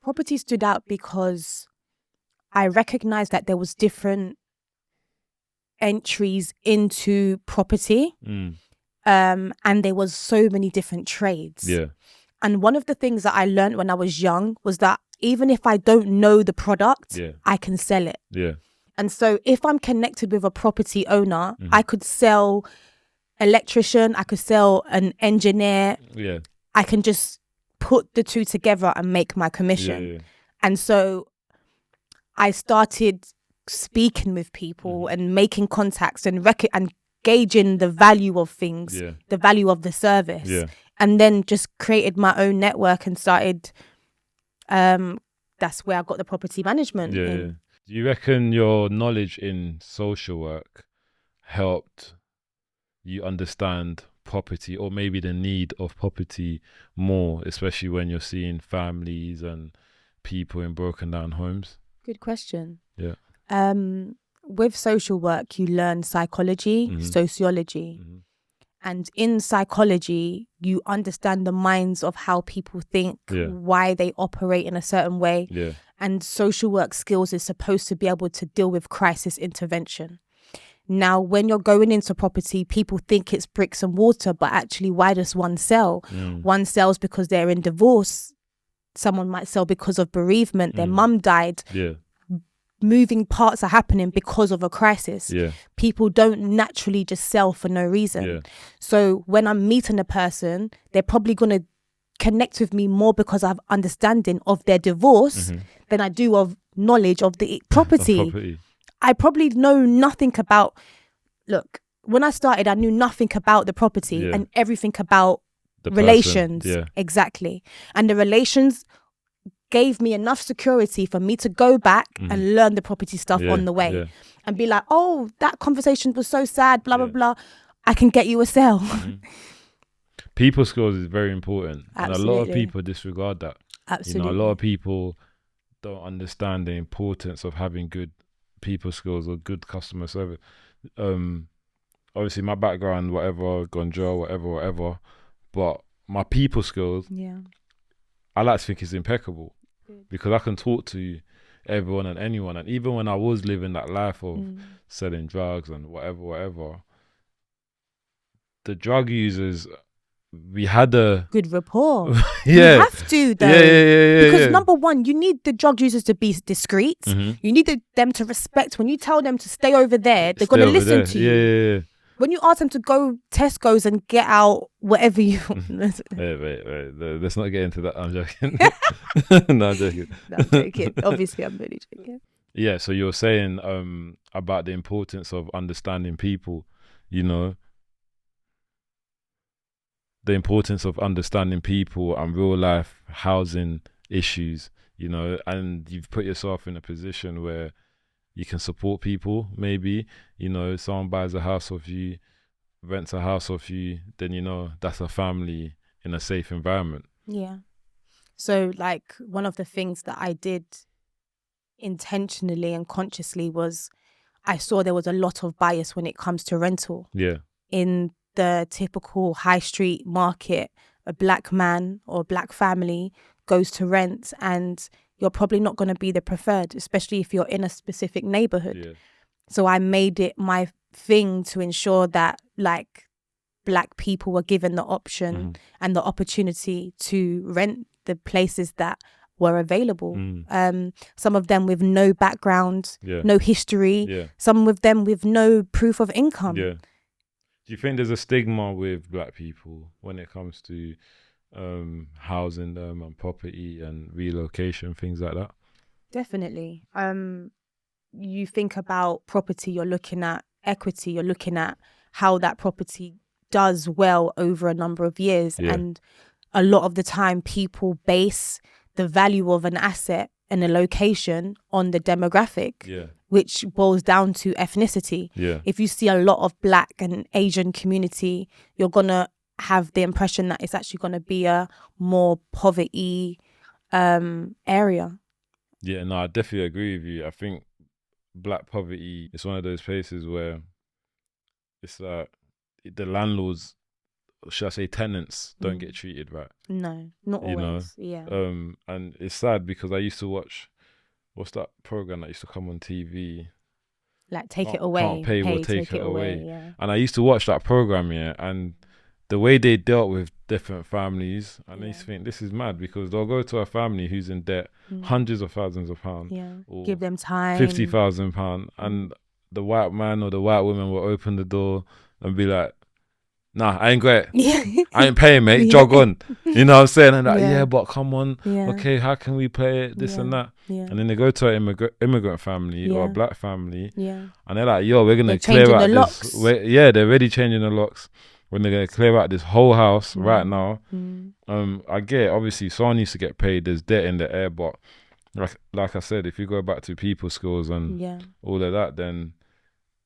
Property stood out because I recognized that there was different entries into property. And there was so many different trades. And one of the things that I learned when I was young was that even if I don't know the product, I can sell it. And so if I'm connected with a property owner, I could sell electrician, I could sell an engineer. I can just put the two together and make my commission. And so I started speaking with people and making contacts and and gauging the value of things, the value of the service, and then just created my own network and started. That's where I got the property management. Do you reckon your knowledge in social work helped you understand property, or maybe the need of property more, especially when you're seeing families and people in broken down homes? Good question. Yeah. With social work, you learn psychology, sociology. And in psychology, you understand the minds of how people think, why they operate in a certain way. And social work skills is supposed to be able to deal with crisis intervention. Now, when you're going into property, people think it's bricks and mortar, but actually, why does one sell? One sells because they're in divorce. Someone might sell because of bereavement. Their mum died. Moving parts are happening because of a crisis. People don't naturally just sell for no reason. So when I'm meeting a person, they're probably going to connect with me more because I have understanding of their divorce than I do of knowledge of the property. I probably know nothing about, look, when I started, I knew nothing about the property and everything about the relations. Exactly. And the relations gave me enough security for me to go back and learn the property stuff on the way and be like, oh, that conversation was so sad, blah, blah, blah. I can get you a sale. People skills is very important. Absolutely. And a lot of people disregard that. Absolutely. You know, a lot of people don't understand the importance of having good people skills or good customer service. Obviously my background, whatever, Gonja, whatever, but my people skills, I like to think is impeccable because I can talk to everyone and anyone. And even when I was living that life of selling drugs and whatever, the drug users, we had a good rapport. You have to though, because number one, you need the drug users to be discreet. You need them to respect. When you tell them to stay over there, they're going to listen to you. When you ask them to go Tesco's and get out whatever you want. Wait. Let's not get into that. I'm joking. No, I'm joking. No, I'm joking. Obviously, I'm really joking. Yeah, so you're saying about the importance of understanding people, you know, the importance of understanding people and real life housing issues, you know, and you've put yourself in a position where you can support people. Maybe, you know, someone buys a house off you, rents a house off you, then, you know, that's a family in a safe environment. Yeah. So like one of the things that I did intentionally and consciously was I saw there was a lot of bias when it comes to rental. In the typical high street market, a black man or black family goes to rent and you're probably not going to be the preferred, especially if you're in a specific neighborhood. So I made it my thing to ensure that like black people were given the option and the opportunity to rent the places that were available. Some of them with no background, no history, some of them with no proof of income. Do you think there's a stigma with black people when it comes to housing them and property and relocation, things like that? Definitely. You think about property, you're looking at equity, you're looking at how that property does well over a number of years. And a lot of the time people base the value of an asset and a location on the demographic, which boils down to ethnicity. If you see a lot of black and Asian community, you're going to have the impression that it's actually going to be a more poverty area. Yeah, no, I definitely agree with you. I think black poverty is one of those places where it's like the landlords, should I say tenants, don't get treated right. No, not always. And it's sad because I used to watch, what's that program that used to come on TV? Like Take It Away. Can't pay will take it away. And I used to watch that program, and the way they dealt with different families, and I used to think this is mad because they'll go to a family who's in debt, hundreds of thousands of pounds, or give them time, £50,000, and the white man or the white woman will open the door and be like, nah, I ain't great. Yeah. I ain't paying, mate. Yeah. Jog on. You know what I'm saying? And like, Yeah. yeah, but come on. Yeah. Okay, how can we play it? This and that. Yeah. And then they go to an immigrant family or a Yeah. black family. Yeah. And they're like, yo, we're going to They're clear out changing the this. locks. Yeah, they're already changing the locks. When they're going to clear out this whole house right now. I get it. Obviously, someone needs to get paid. There's debt in the air. But like I said, if you go back to people skills and all of that, then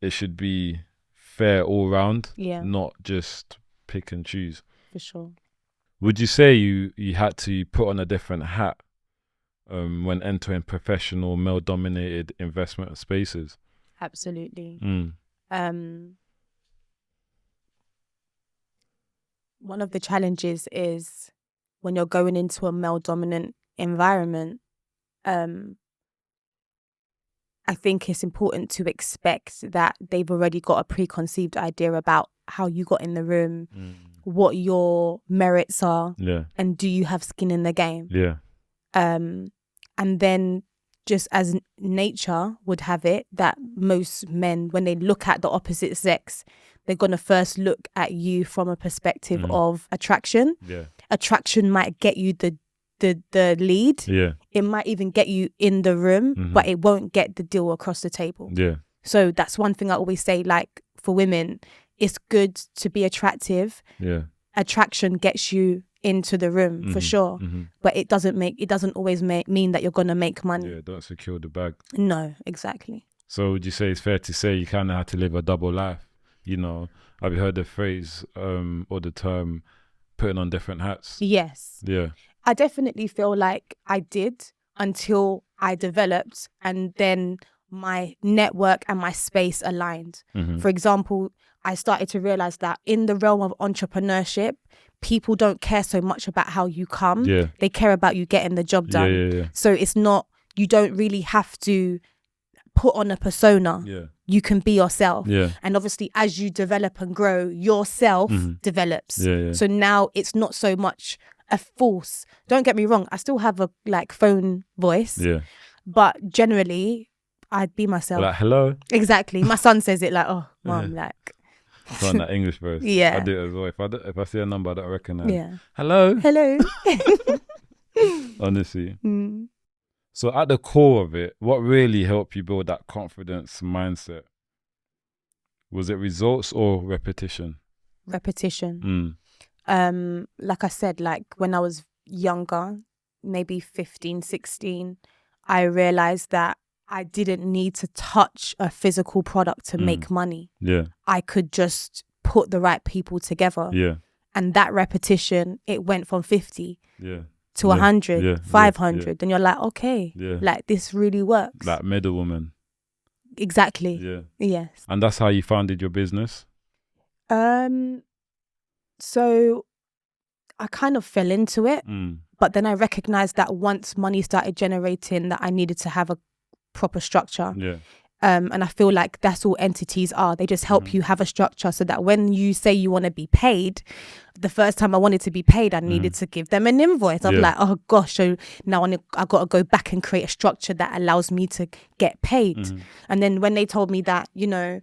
it should be fair all round. Yeah. Not just pick and choose. For sure. Would you say you had to put on a different hat when entering professional male-dominated investment spaces? Absolutely. One of the challenges is when you're going into a male-dominant environment, I think it's important to expect that they've already got a preconceived idea about how you got in the room, what your merits are, and do you have skin in the game? And then just as nature would have it, that most men, when they look at the opposite sex, they're going to first look at you from a perspective of attraction. Attraction might get you the lead. It might even get you in the room, but it won't get the deal across the table. So that's one thing I always say, like, for women, it's good to be attractive. Attraction gets you into the room for sure, but it doesn't always mean that you're going to make money. Don't secure the bag. No, exactly. So would you say it's fair to say you kind of have to live a double life? You know, have you heard the phrase or the term putting on different hats? Yes. Yeah. I definitely feel like I did until I developed and then my network and my space aligned. For example, I started to realize that in the realm of entrepreneurship, people don't care so much about how you come. They care about you getting the job done. So it's not, you don't really have to put on a persona. You can be yourself. And obviously as you develop and grow, yourself develops. So now it's not so much a force. Don't get me wrong, I still have a like phone voice. But generally I'd be myself. Like, hello? Exactly. My son says it like, oh, mom, like. It's on that English verse. I do it as well. If I see a number I don't recognize. Hello? Hello. Honestly. So at the core of it, what really helped you build that confidence mindset? Was it results or repetition? Repetition. Like I said, like when I was younger, maybe 15, 16, I realized that I didn't need to touch a physical product to make money. I could just put the right people together. And that repetition, it went from 50 to 100, 500. And you're like, okay, like this really works. Like middle woman. Exactly. Yes. And that's how you founded your business? So I kind of fell into it, but then I recognized that once money started generating, that I needed to have a proper structure. And I feel like that's all entities are. They just help you have a structure so that when you say you want to be paid, the first time I wanted to be paid, I needed to give them an invoice. I'm like, oh gosh, so now I got to go back and create a structure that allows me to get paid. And then when they told me that, you know,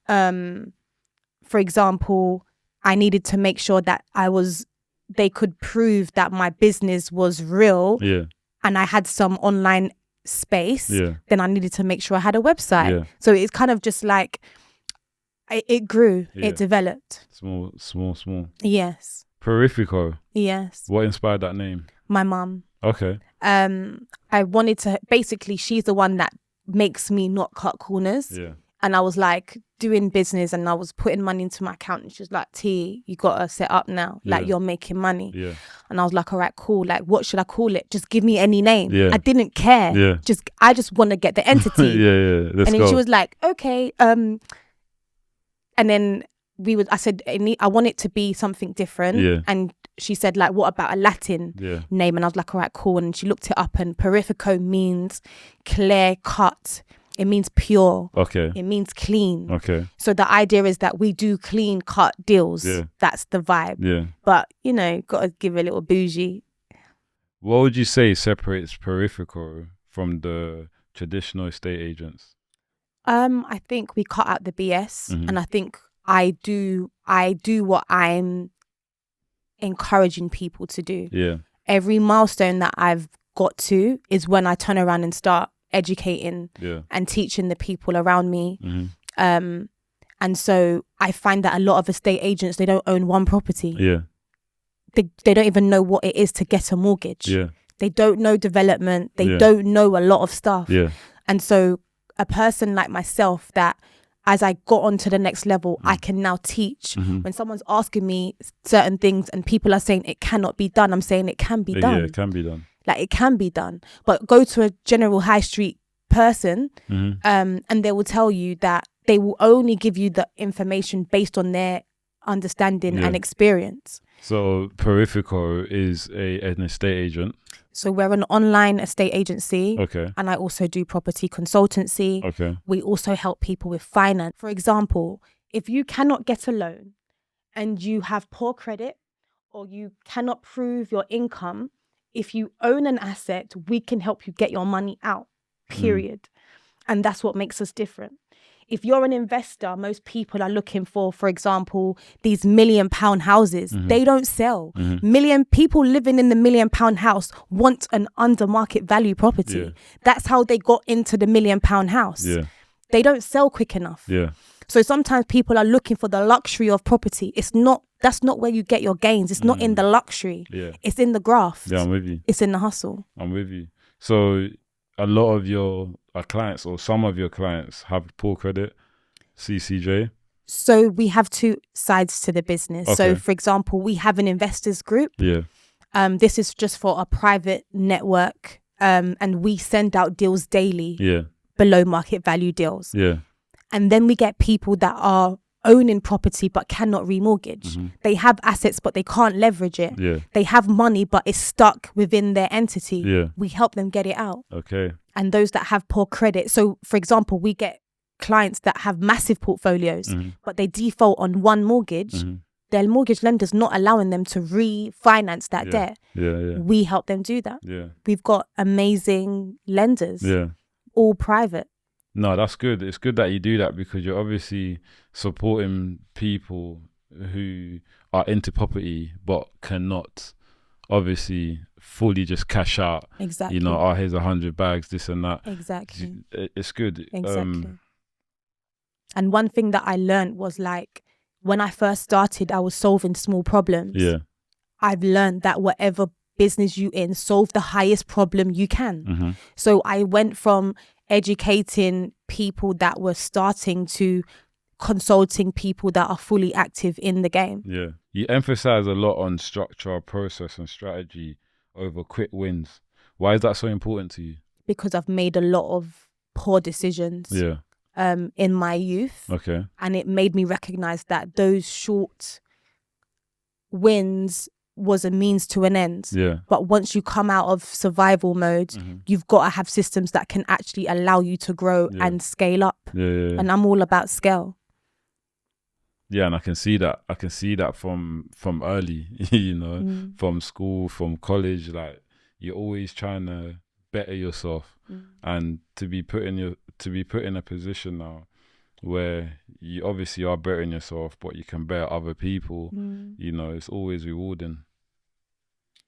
for example, I needed to make sure that they could prove that my business was real and I had some online space, then I needed to make sure I had a website. So it's kind of just like, it grew, it developed. Small. Yes. Peripho. Yes. What inspired that name? My mum. Okay. I wanted to, basically she's the one that makes me not cut corners. And I was like doing business and I was putting money into my account and she was like, T, you got to set up now. Like you're making money. And I was like, all right, cool. Like, what should I call it? Just give me any name. I didn't care. I just want to get the entity. Let's and then go. she was like, okay. And then I said, I want it to be something different. And she said, like, what about a Latin name? And I was like, all right, cool. And she looked it up and Peripho means clear cut. It means pure. Okay. It means clean. Okay. So the idea is that we do clean cut deals. That's the vibe. But, you know, got to give a little bougie. What would you say separates Peripho from the traditional estate agents? I think we cut out the BS and I think I I do what I'm encouraging people to do. Yeah. Every milestone that I've got to is when I turn around and start educating and teaching the people around me. And so I find that a lot of estate agents, they don't own one property. Yeah. They don't even know what it is to get a mortgage. Yeah. They don't know development. They don't know a lot of stuff. Yeah. And so a person like myself that as I got on to the next level, I can now teach. When someone's asking me certain things and people are saying it cannot be done, I'm saying it can be done. Yeah, it can be done. Like it can be done. But go to a general high street person and they will tell you that they will only give you the information based on their understanding and experience. So Peripho is an estate agent. So we're an online estate agency. Okay. And I also do property consultancy. Okay. We also help people with finance. For example, if you cannot get a loan and you have poor credit or you cannot prove your income, if you own an asset, we can help you get your money out, period. And that's what makes us different. If you're an investor, most people are looking for example, these £1 million houses. They don't sell. People living in the £1 million house want an under market value property. Yeah. That's how they got into the £1 million house. Yeah. They don't sell quick enough. Yeah. So sometimes people are looking for the luxury of property. That's not where you get your gains. It's not in the luxury. Yeah. It's in the graft. Yeah, I'm with you. It's in the hustle. I'm with you. So a lot of your clients or some of your clients have poor credit, CCJ. So we have two sides to the business. Okay. So for example, we have an investors group. Yeah. This is just for a private network. And we send out deals daily. Yeah. Below market value deals. Yeah. And then we get people that are owning property but cannot remortgage. They have assets but they can't leverage it. Yeah. They have money but it's stuck within their entity. Yeah. We help them get it out. Okay. And those that have poor credit. So for example, we get clients that have massive portfolios but they default on one mortgage. Their mortgage lender's not allowing them to refinance that debt. Yeah. We help them do that. Yeah. We've got amazing lenders. Yeah. All private. No, that's good. It's good that you do that because you're obviously supporting people who are into property but cannot obviously fully just cash out. Exactly. You know, here's 100 bags, this and that. Exactly. It's good. Exactly. And one thing that I learned was like when I first started, I was solving small problems. Yeah. I've learned that whatever business you in, solve the highest problem you can. So I went from educating people that were starting to consulting people that are fully active in the game. Yeah. You emphasize a lot on structure, process and strategy over quick wins. Why is that so important to you? Because I've made a lot of poor decisions in my youth. Okay. And it made me recognize that those short wins was a means to an end. Yeah. But once you come out of survival mode, you've got to have systems that can actually allow you to grow and scale up. Yeah. And I'm all about scale. Yeah, and I can see that. I can see that from early, you know, from school, from college. Like you're always trying to better yourself, and to be put in a position now where you obviously are bettering yourself, but you can better other people. You know, it's always rewarding.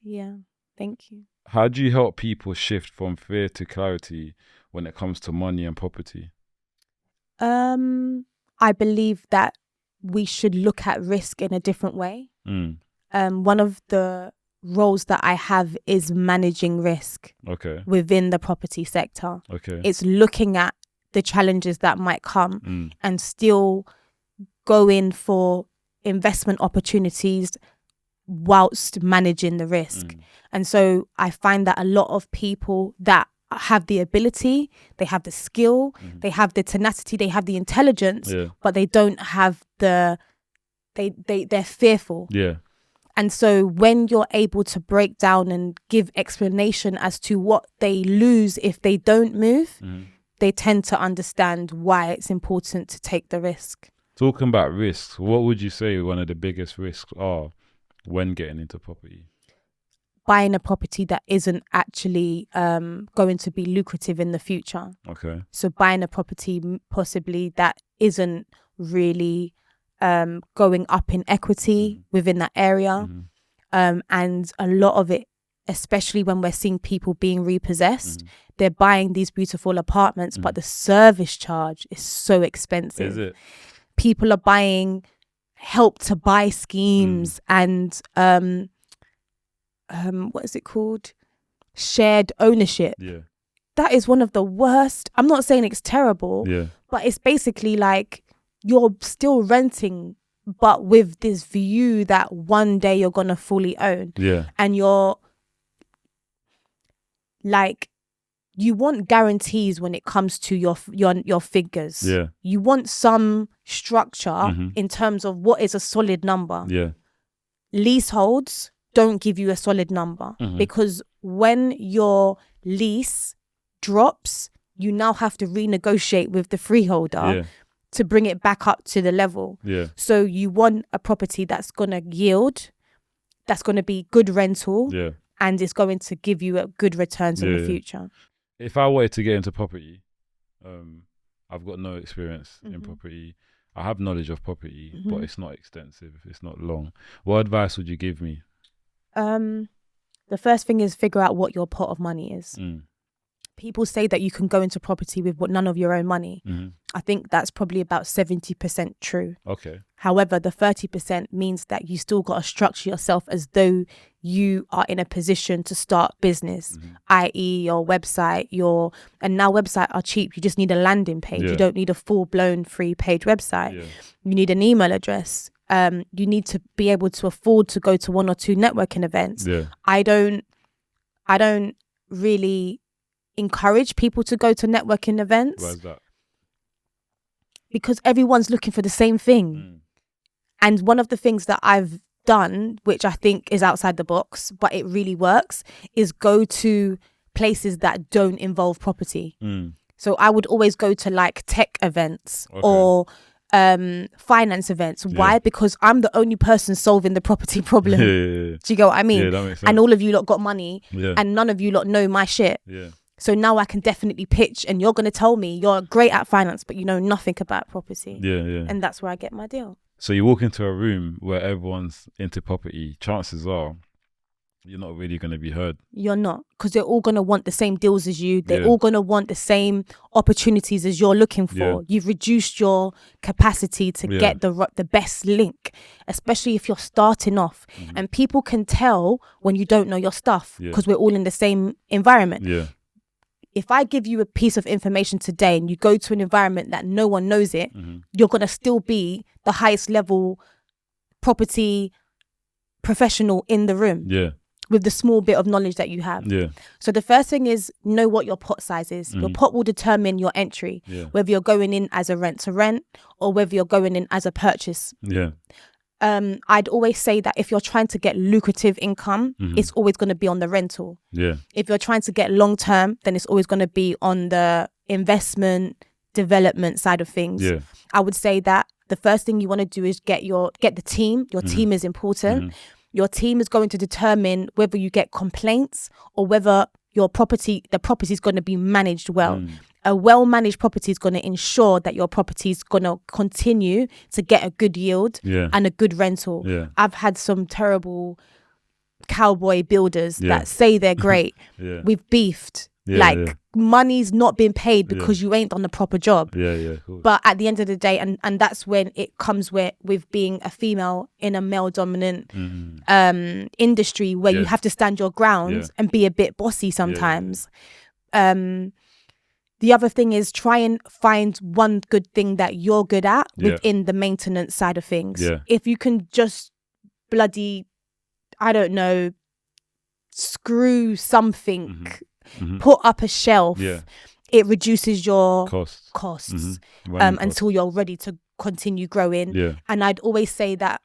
Yeah, thank you. How do you help people shift from fear to clarity when it comes to money and property? I believe that we should look at risk in a different way. One of the roles that I have is managing risk within the property sector. It's looking at the challenges that might come and still go in for investment opportunities whilst managing the risk. And so I find that a lot of people that have the ability, they have the skill, they have the tenacity, they have the intelligence, but they don't have they're fearful. Yeah. And so when you're able to break down and give explanation as to what they lose if they don't move, they tend to understand why it's important to take the risk. Talking about risks, what would you say one of the biggest risks are when getting into property? Buying a property that isn't actually going to be lucrative in the future. Okay. So buying a property possibly that isn't really going up in equity within that area. And a lot of it, especially when we're seeing people being repossessed, they're buying these beautiful apartments, but the service charge is so expensive. Is it? People are buying help to buy schemes and what is it called? Shared ownership. Yeah. That is one of the worst. I'm not saying it's terrible, but it's basically like you're still renting, but with this view that one day you're gonna fully own. Yeah. And you're like, you want guarantees when it comes to your figures. Yeah. You want some structure in terms of what is a solid number. Yeah. Leaseholds don't give you a solid number because when your lease drops, you now have to renegotiate with the freeholder to bring it back up to the level. Yeah. So you want a property that's going to yield, that's going to be good rental, and it's going to give you a good returns in the future. If I wanted to get into property, I've got no experience in property. I have knowledge of property, but it's not extensive. It's not long. What advice would you give me? The first thing is figure out what your pot of money is. People say that you can go into property with none of your own money. I think that's probably about 70% true. Okay. However, the 30% means that you still got to structure yourself as though you are in a position to start business, i.e. your website, and now websites are cheap. You just need a landing page. You don't need a full-blown 3-page website. You need an email address. You need to be able to afford to go to 1 or 2 networking events. I don't really encourage people to go to networking events. Why is that? Because everyone's looking for the same thing. And one of the things that I've done, which I think is outside the box, but it really works, is go to places that don't involve property. So I would always go to like tech events or finance events. Why? Because I'm the only person solving the property problem. Do you get what I mean? Yeah, that makes sense. And all of you lot got money and none of you lot know my shit. So now I can definitely pitch, and you're going to tell me you're great at finance, but you know nothing about property. And that's where I get my deal. So you walk into a room where everyone's into property, chances are you're not really going to be heard. You're not, because they're all going to want the same deals as you. They're all going to want the same opportunities as you're looking for. You've reduced your capacity to get the best link, especially if you're starting off. And people can tell when you don't know your stuff because we're all in the same environment. If I give you a piece of information today and you go to an environment that no one knows it, you're going to still be the highest level property professional in the room with the small bit of knowledge that you have. So the first thing is know what your pot size is. Your pot will determine your entry, whether you're going in as a rent to rent or whether you're going in as a purchase. I'd always say that if you're trying to get lucrative income, it's always going to be on the rental. If you're trying to get long term, then it's always going to be on the investment development side of things. I would say that the first thing you want to do is get the team. Your team is important. Your team is going to determine whether you get complaints or whether the property is going to be managed well. A well-managed property is going to ensure that your property is going to continue to get a good yield and a good rental. I've had some terrible cowboy builders that say they're great. We've beefed. Money's not been paid because you ain't done the proper job. But at the end of the day, and that's when it comes with being a female in a male-dominant industry where you have to stand your ground and be a bit bossy sometimes. The other thing is try and find one good thing that you're good at within the maintenance side of things. If you can just bloody, I don't know, screw something, put up a shelf, it reduces your costs until you're ready to continue growing. And I'd always say that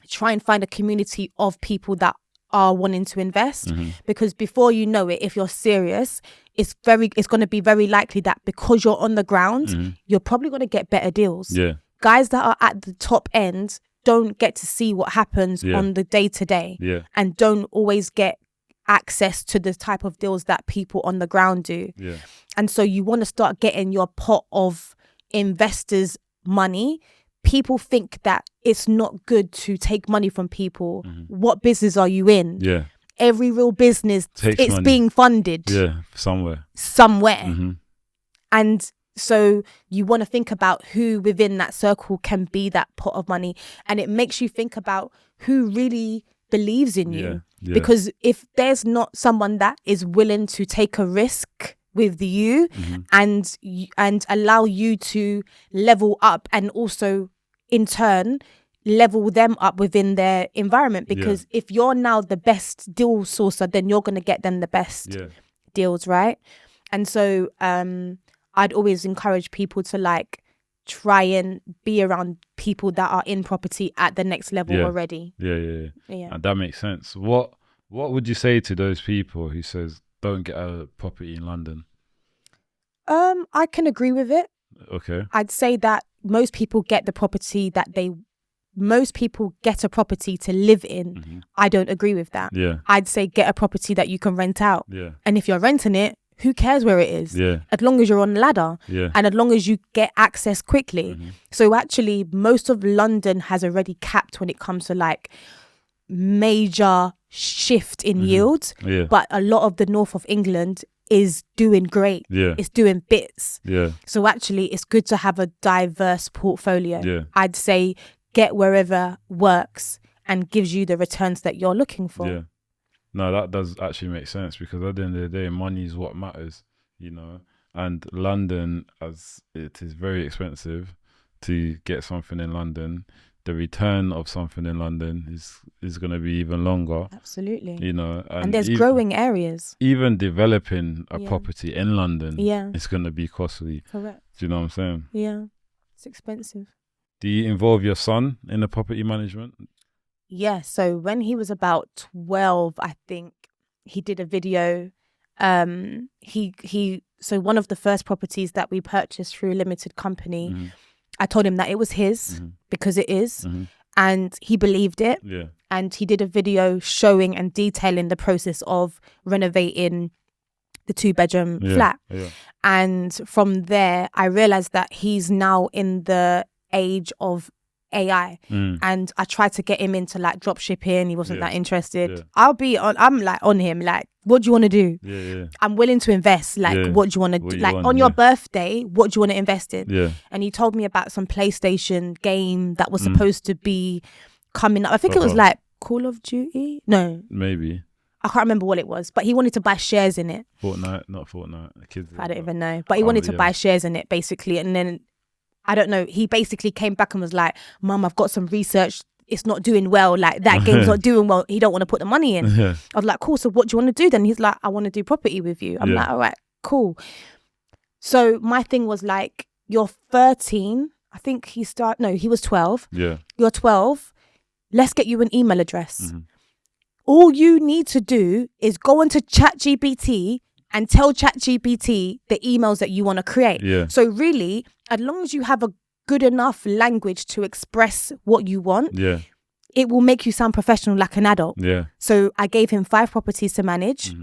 try and find a community of people that are wanting to invest, because before you know it, if you're serious, it's going to be very likely that because you're on the ground, you're probably going to get better deals. Guys that are at the top end don't get to see what happens on the day-to-day and don't always get access to the type of deals that people on the ground do. And so you want to start getting your pot of investors' money, people think that it's not good to take money from people. What business are you in? Yeah. Every real business, it's money. being funded. Yeah, somewhere. And so you want to think about who within that circle can be that pot of money. And it makes you think about who really believes in you. Yeah. Because if there's not someone that is willing to take a risk with you and allow you to level up, and also in turn level them up within their environment, because if you're now the best deal sourcer, then you're going to get them the best deals, right? And so I'd always encourage people to like try and be around people that are in property at the next level already. Yeah. And that makes sense. What would you say to those people who says don't get a property in London? I can agree with it. Okay. I'd say that most people get a property to live in. I don't agree with that. Yeah. I'd say get a property that you can rent out. Yeah. And if you're renting it, who cares where it is? Yeah. As long as you're on the ladder. Yeah. And as long as you get access quickly. So actually, most of London has already capped when it comes to like major shift in yields. Yeah. But a lot of the north of England is doing great. Yeah. It's doing bits. Yeah. So actually, it's good to have a diverse portfolio. Yeah. I'd say get wherever works and gives you the returns that you're looking for. Yeah. No, that does actually make sense, because at the end of the day, money is what matters, you know. And London, as it is very expensive to get something in London, the return of something in London is going to be even longer. Absolutely. You know, and there's growing areas. Even developing a property in London, Yeah. it's going to be costly. Correct. Do you know what I'm saying? Yeah, it's expensive. Do you involve your son in the property management? Yeah, so when he was about 12, I think, he did a video. So one of the first properties that we purchased through a limited company, I told him that it was his, because it is, and he believed it. Yeah. And he did a video showing and detailing the process of renovating the 2-bedroom flat. Yeah. And from there, I realized that he's now in the age of AI, and I tried to get him into like drop shipping. He wasn't that interested. I'm like on him, like, what do you want to do? I'm willing to invest. Like, what do you want to do? Like, on your birthday, what do you want to invest in? And he told me about some PlayStation game that was supposed to be coming up. I think it was like Call of Duty. No, maybe. I can't remember what it was, but he wanted to buy shares in it. Not Fortnite. The kids. I don't even know, but he wanted to buy shares in it basically, and then, I don't know, he basically came back and was like, Mum, I've got some research. It's not doing well. Like, that game's not doing well. He don't want to put the money in. I was like, cool. So what do you want to do then? He's like, I want to do property with you. I'm like, all right, cool. So my thing was like, you're 13. I think he was 12. Yeah. You're 12. Let's get you an email address. All you need to do is go into ChatGPT and tell ChatGPT the emails that you want to create. Yeah. So really, as long as you have a good enough language to express what you want, it will make you sound professional like an adult. Yeah. So I gave him 5 properties to manage.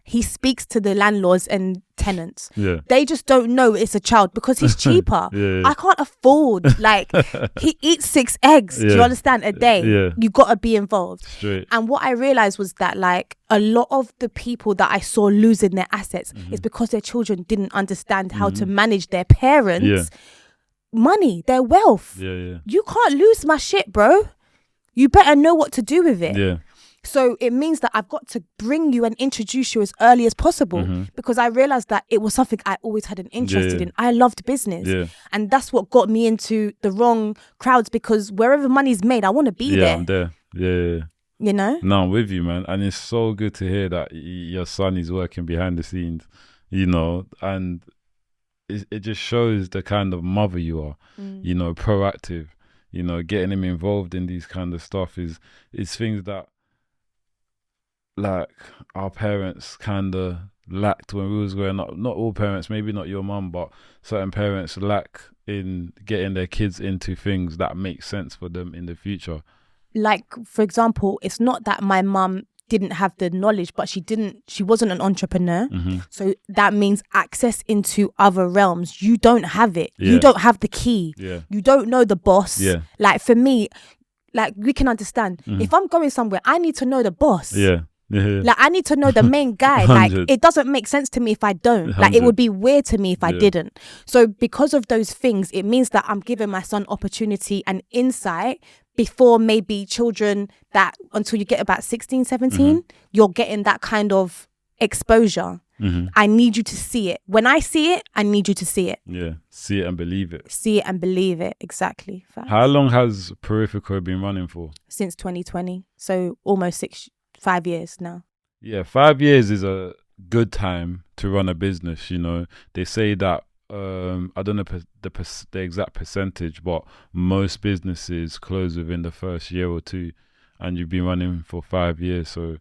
He speaks to the landlords and tenants. Yeah. They just don't know it's a child because he's cheaper. I can't afford, like, he eats 6 eggs, do you understand, a day. You got to be involved. Straight. And what I realized was that, like, a lot of the people that I saw losing their assets is because their children didn't understand how to manage their parents' money, their wealth. You can't lose my shit, bro. You better know what to do with it. So it means that I've got to bring you and introduce you as early as possible because I realized that it was something I always had an interest in. I loved business. And that's what got me into the wrong crowds, because wherever money's made, I want to be there. I'm there. You know? No, I'm with you, man. And it's so good to hear that your son is working behind the scenes, you know, and it just shows the kind of mother you are, you know, proactive, you know, getting him involved in these kind of stuff is things that, like, our parents kind of lacked when we was growing up. Not all parents, maybe not your mum, but certain parents lack in getting their kids into things that make sense for them in the future. Like, for example, it's not that my mum didn't have the knowledge, but she wasn't an entrepreneur. So that means access into other realms. You don't have it. You don't have the key. You don't know the boss. Like for me, like we can understand. If I'm going somewhere, I need to know the boss. Like I need to know the main guy. 100. Like it doesn't make sense to me if I don't. 100. Like it would be weird to me if I didn't. So because of those things, it means that I'm giving my son opportunity and insight before maybe children that until you get about 16, 17, you're getting that kind of exposure. I need you to see it. When I see it, I need you to see it. Yeah, see it and believe it. See it and believe it. Exactly. Facts. How long has Peripho been running for? Since 2020. So almost 5 years now. Yeah, 5 years is a good time to run a business. You know, they say that I don't know the exact percentage, but most businesses close within the first year or two, and you've been running for 5 years, so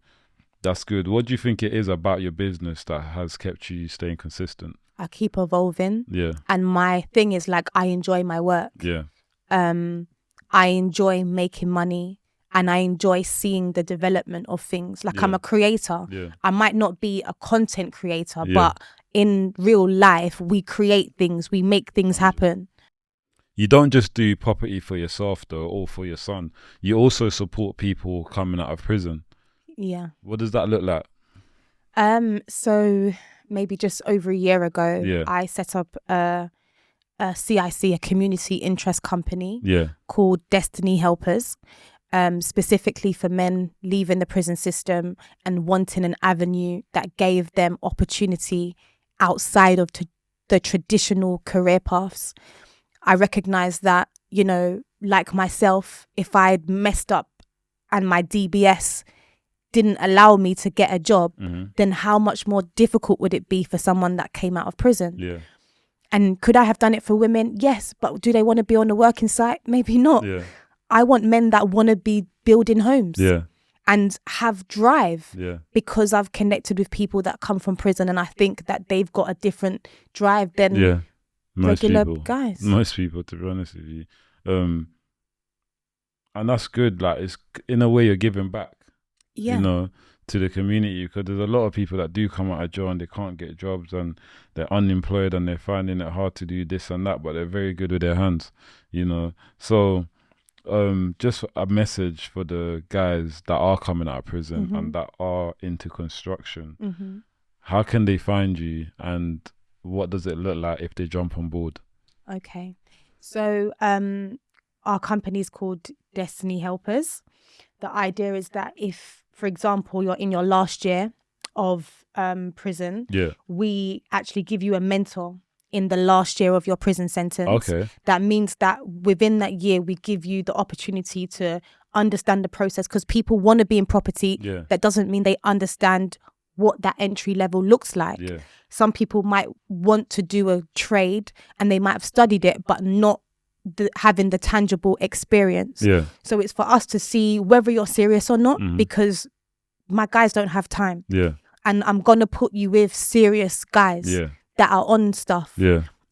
that's good. What do you think it is about your business that has kept you staying consistent? I keep evolving. Yeah. And my thing is like I enjoy my work. Yeah. I enjoy making money. And I enjoy seeing the development of things. Like I'm a creator. I might not be a content creator, but in real life, we create things. We make things happen. You don't just do property for yourself, though, or for your son. You also support people coming out of prison. Yeah. What does that look like? So maybe just over a year ago, I set up a CIC, a community interest company called Destiny Helpers. Specifically for men leaving the prison system and wanting an avenue that gave them opportunity outside of the traditional career paths. I recognize that, you know, like myself, if I'd messed up and my DBS didn't allow me to get a job, then how much more difficult would it be for someone that came out of prison? Yeah. And could I have done it for women? Yes, but do they want to be on the working site? Maybe not. Yeah. I want men that want to be building homes and have drive because I've connected with people that come from prison, and I think that they've got a different drive than regular guys. Most people, to be honest with you. And that's good. Like, it's in a way you're giving back, you know, to the community, because there's a lot of people that do come out of jail and they can't get jobs and they're unemployed and they're finding it hard to do this and that, but they're very good with their hands, you know. So just a message for the guys that are coming out of prison and that are into construction. How can they find you, and what does it look like if they jump on board? Okay, so our company is called Destiny Helpers. The idea is that if, for example, you're in your last year of prison, we actually give you a mentor in the last year of your prison sentence. Okay. That means that within that year, we give you the opportunity to understand the process, because people want to be in property. That doesn't mean they understand what that entry level looks like. Some people might want to do a trade and they might have studied it, but not having the tangible experience. So it's for us to see whether you're serious or not, because my guys don't have time. And I'm going to put you with serious guys that are on stuff.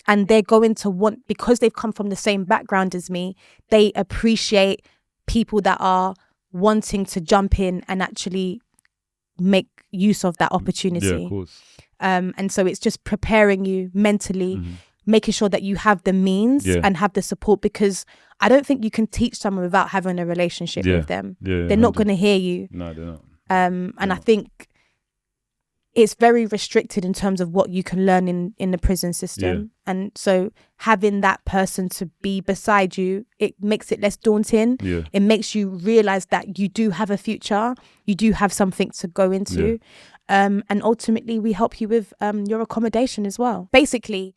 And they're going to want, because they've come from the same background as me, they appreciate people that are wanting to jump in and actually make use of that opportunity. Yeah, of course. And so it's just preparing you mentally, making sure that you have the means and have the support, because I don't think you can teach someone without having a relationship with them. They're not going to hear you. No, they're not. And I think it's very restricted in terms of what you can learn in the prison system. And so having that person to be beside you, it makes it less daunting. It makes you realize that you do have a future, you do have something to go into. And ultimately we help you with your accommodation as well. Basically,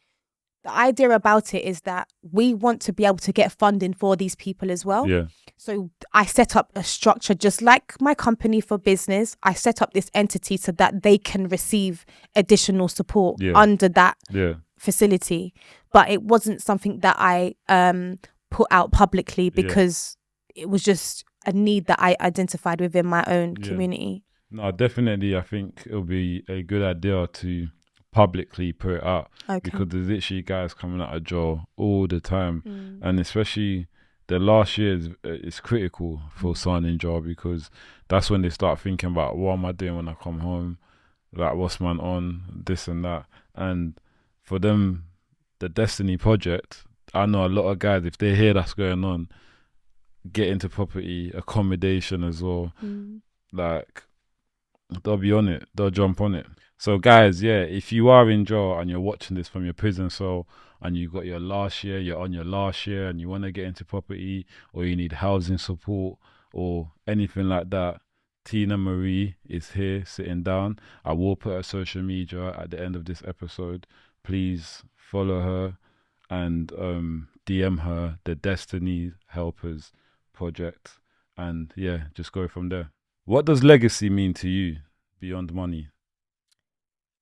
the idea about it is that we want to be able to get funding for these people as well. So I set up a structure just like my company for business. I set up this entity so that they can receive additional support under that facility. But it wasn't something that I put out publicly, because it was just a need that I identified within my own community. No, definitely. I think it'll be a good idea to publicly put it out, because there's literally guys coming out of jail all the time, and especially the last year is critical for son in jar, because that's when they start thinking about, what am I doing when I come home? Like, what's man on, this and that. And for them, the Destiny Project, I know a lot of guys, if they hear that's going on, get into property, accommodation as well. Like, they'll be on it. They'll jump on it. So guys, yeah, if you are in jail and you're watching this from your prison cell and you got your last year, you're on your last year and you want to get into property, or you need housing support or anything like that, Tina Marie is here sitting down. I will put her social media at the end of this episode. Please follow her and DM her, the Destiny Helpers Project, and yeah, just go from there. What does legacy mean to you beyond money?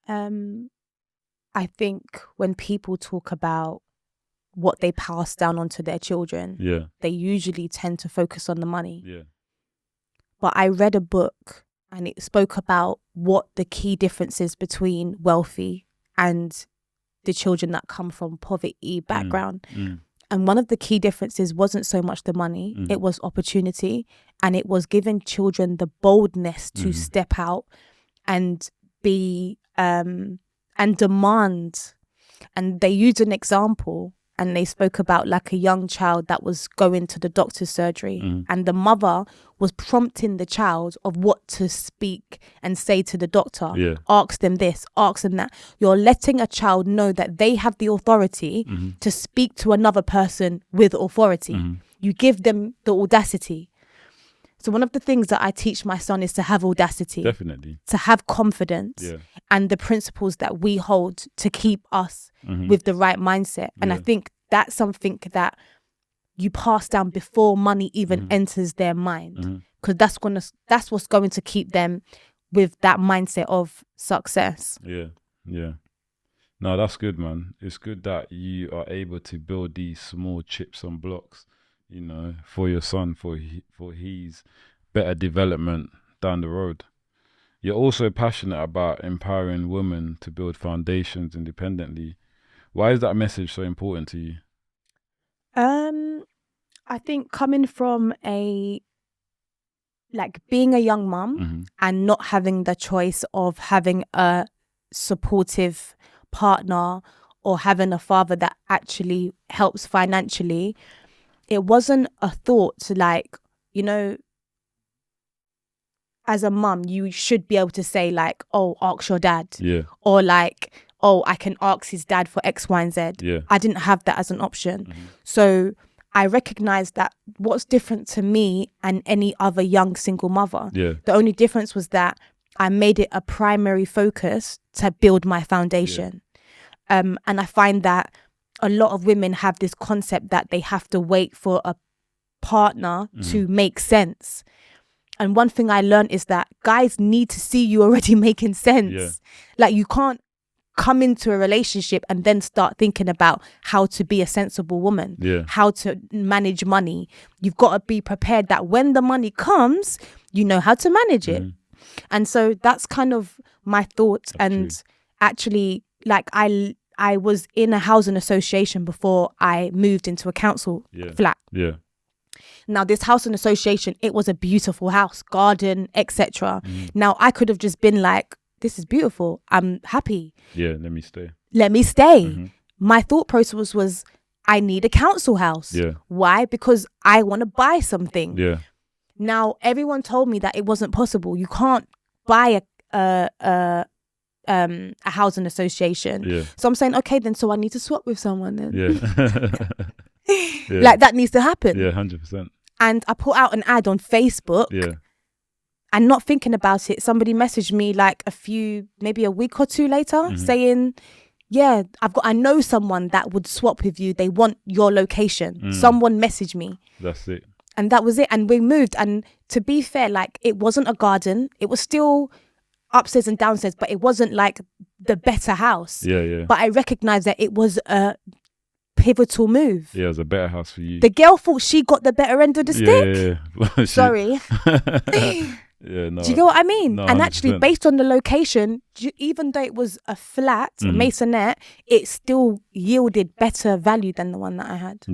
I think when people talk about what they pass down onto their children, they usually tend to focus on the money. But I read a book and it spoke about what the key difference is between wealthy and the children that come from poverty background. And one of the key differences wasn't so much the money, it was opportunity, and it was giving children the boldness to step out and be and demand. And they used an example and they spoke about like a young child that was going to the doctor's surgery and the mother was prompting the child of what to speak and say to the doctor. Ask them this, ask them that. You're letting a child know that they have the authority to speak to another person with authority. You give them the audacity. So one of the things that I teach my son is to have audacity. Definitely. To have confidence and the principles that we hold to keep us with the right mindset. And I think that's something that you pass down before money even enters their mind. Because that's what's going to keep them with that mindset of success. No, that's good, man. It's good that you are able to build these small chips and blocks, you know, for your son, for his better development down the road. You're also passionate about empowering women to build foundations independently. Why is that message so important to you? I think coming from being a young mum and not having the choice of having a supportive partner or having a father that actually helps financially, it wasn't a thought like, you know, as a mum, you should be able to say like, oh, ask your dad. Or like, oh, I can ask his dad for X, Y, and Z. I didn't have that as an option. So I recognized that what's different to me and any other young single mother, the only difference was that I made it a primary focus to build my foundation. And I find that a lot of women have this concept that they have to wait for a partner to make sense. And one thing I learned is that guys need to see you already making sense. Like, you can't come into a relationship and then start thinking about how to be a sensible woman, how to manage money. You've got to be prepared that when the money comes, you know how to manage it. And so that's kind of my thoughts. That's true. Actually, like I was in a housing association before I moved into a council flat. Now, this housing association, it was a beautiful house, garden, etc. Now, I could have just been like, this is beautiful. I'm happy. Let me stay. My thought process was, I need a council house. Why? Because I want to buy something. Now, everyone told me that it wasn't possible. You can't buy a housing association. So I'm saying, okay, then so I need to swap with someone then. Like, that needs to happen. 100%. And I put out an ad on Facebook. And not thinking about it, somebody messaged me like maybe a week or two later saying, I know someone that would swap with you. They want your location. Someone messaged me. That's it. And that was it. And we moved. And to be fair, like, it wasn't a garden. It was still upstairs and downstairs, but it wasn't like the better house. But I recognized that it was a pivotal move. It was a better house for you. The girl thought she got the better end of the stick. Sorry. No. Do you get what I mean? No, and actually, based on the location, even though it was a flat, masonette, it still yielded better value than the one that I had.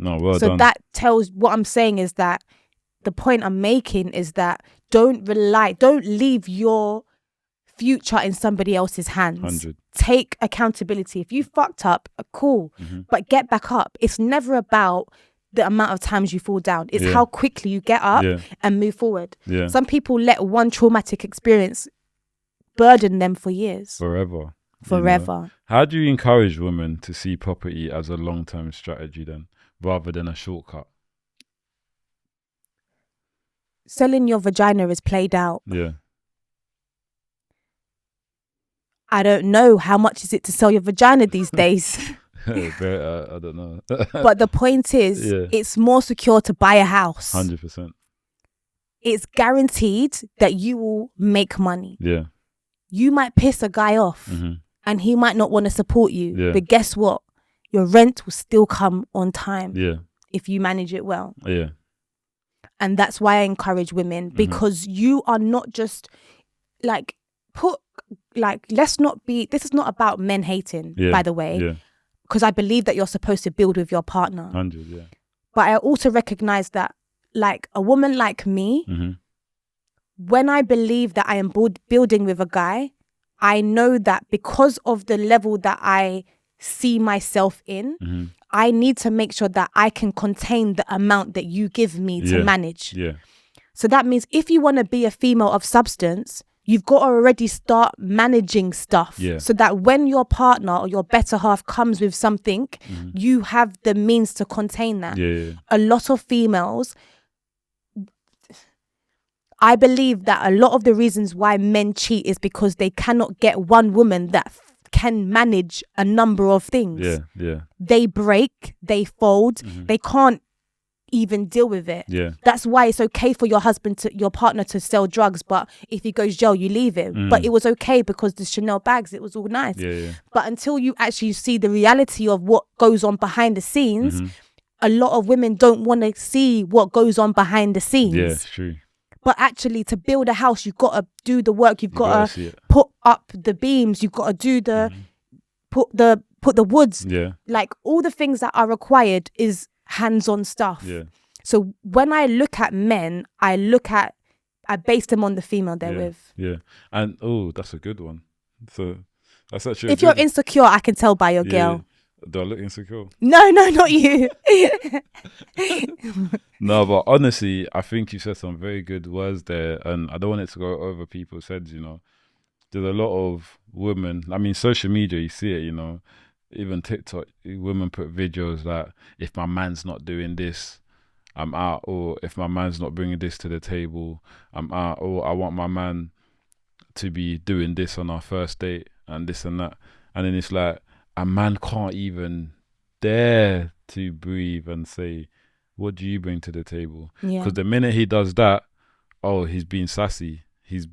No, well so done. that tells, what I'm saying is that the point I'm making is that don't leave your future in somebody else's hands. 100. Take accountability. If you fucked up, cool, but get back up. It's never about the amount of times you fall down. It's how quickly you get up and move forward. Yeah. Some people let one traumatic experience burden them for years. Forever. You know? How do you encourage women to see property as a long-term strategy then, rather than a shortcut? Selling your vagina is played out. Yeah. I don't know how much is it to sell your vagina these days. I don't know. But the point is, it's more secure to buy a house. 100%. It's guaranteed that you will make money. Yeah. You might piss a guy off and he might not want to support you. Yeah. But guess what? Your rent will still come on time. Yeah. If you manage it well. Yeah. And that's why I encourage women, because you are not just like, let's not be, this is not about men hating, by the way. Yeah. Because I believe that you're supposed to build with your partner. 100, yeah. But I also recognize that, like, a woman like me, when I believe that I am building with a guy, I know that because of the level that I see myself in, I need to make sure that I can contain the amount that you give me to manage. Yeah. So that means if you want to be a female of substance, you've got to already start managing stuff so that when your partner or your better half comes with something, you have the means to contain that. Yeah. A lot of females, I believe that a lot of the reasons why men cheat is because they cannot get one woman that can manage a number of things. Yeah, yeah. They break, they fold, they can't even deal with it. Yeah. That's why it's okay for your partner to sell drugs, but if he goes jail, you leave him. But it was okay because the Chanel bags, it was all nice. Yeah, yeah. But until you actually see the reality of what goes on behind the scenes, a lot of women don't want to see what goes on behind the scenes. Yeah, it's true. But actually, to build a house, you've got to do the work. You've got to put up the beams. You've got to do the put the woods. Yeah. Like all the things that are required is hands-on stuff. Yeah. So when I look at men, I base them on the female they're with. Yeah. And that's a good one. So that's actually if you're insecure, I can tell by your girl. Do I look insecure? No, not you. No, but honestly, I think you said some very good words there, and I don't want it to go over people's heads, you know. There's a lot of women, I mean, social media, you see it, you know, even TikTok, women put videos like, if my man's not doing this, I'm out, or if my man's not bringing this to the table, I'm out, or I want my man to be doing this on our first date, and this and that. And then it's like, a man can't even dare to breathe and say, what do you bring to the table? Because the minute he does that, he's being sassy. He's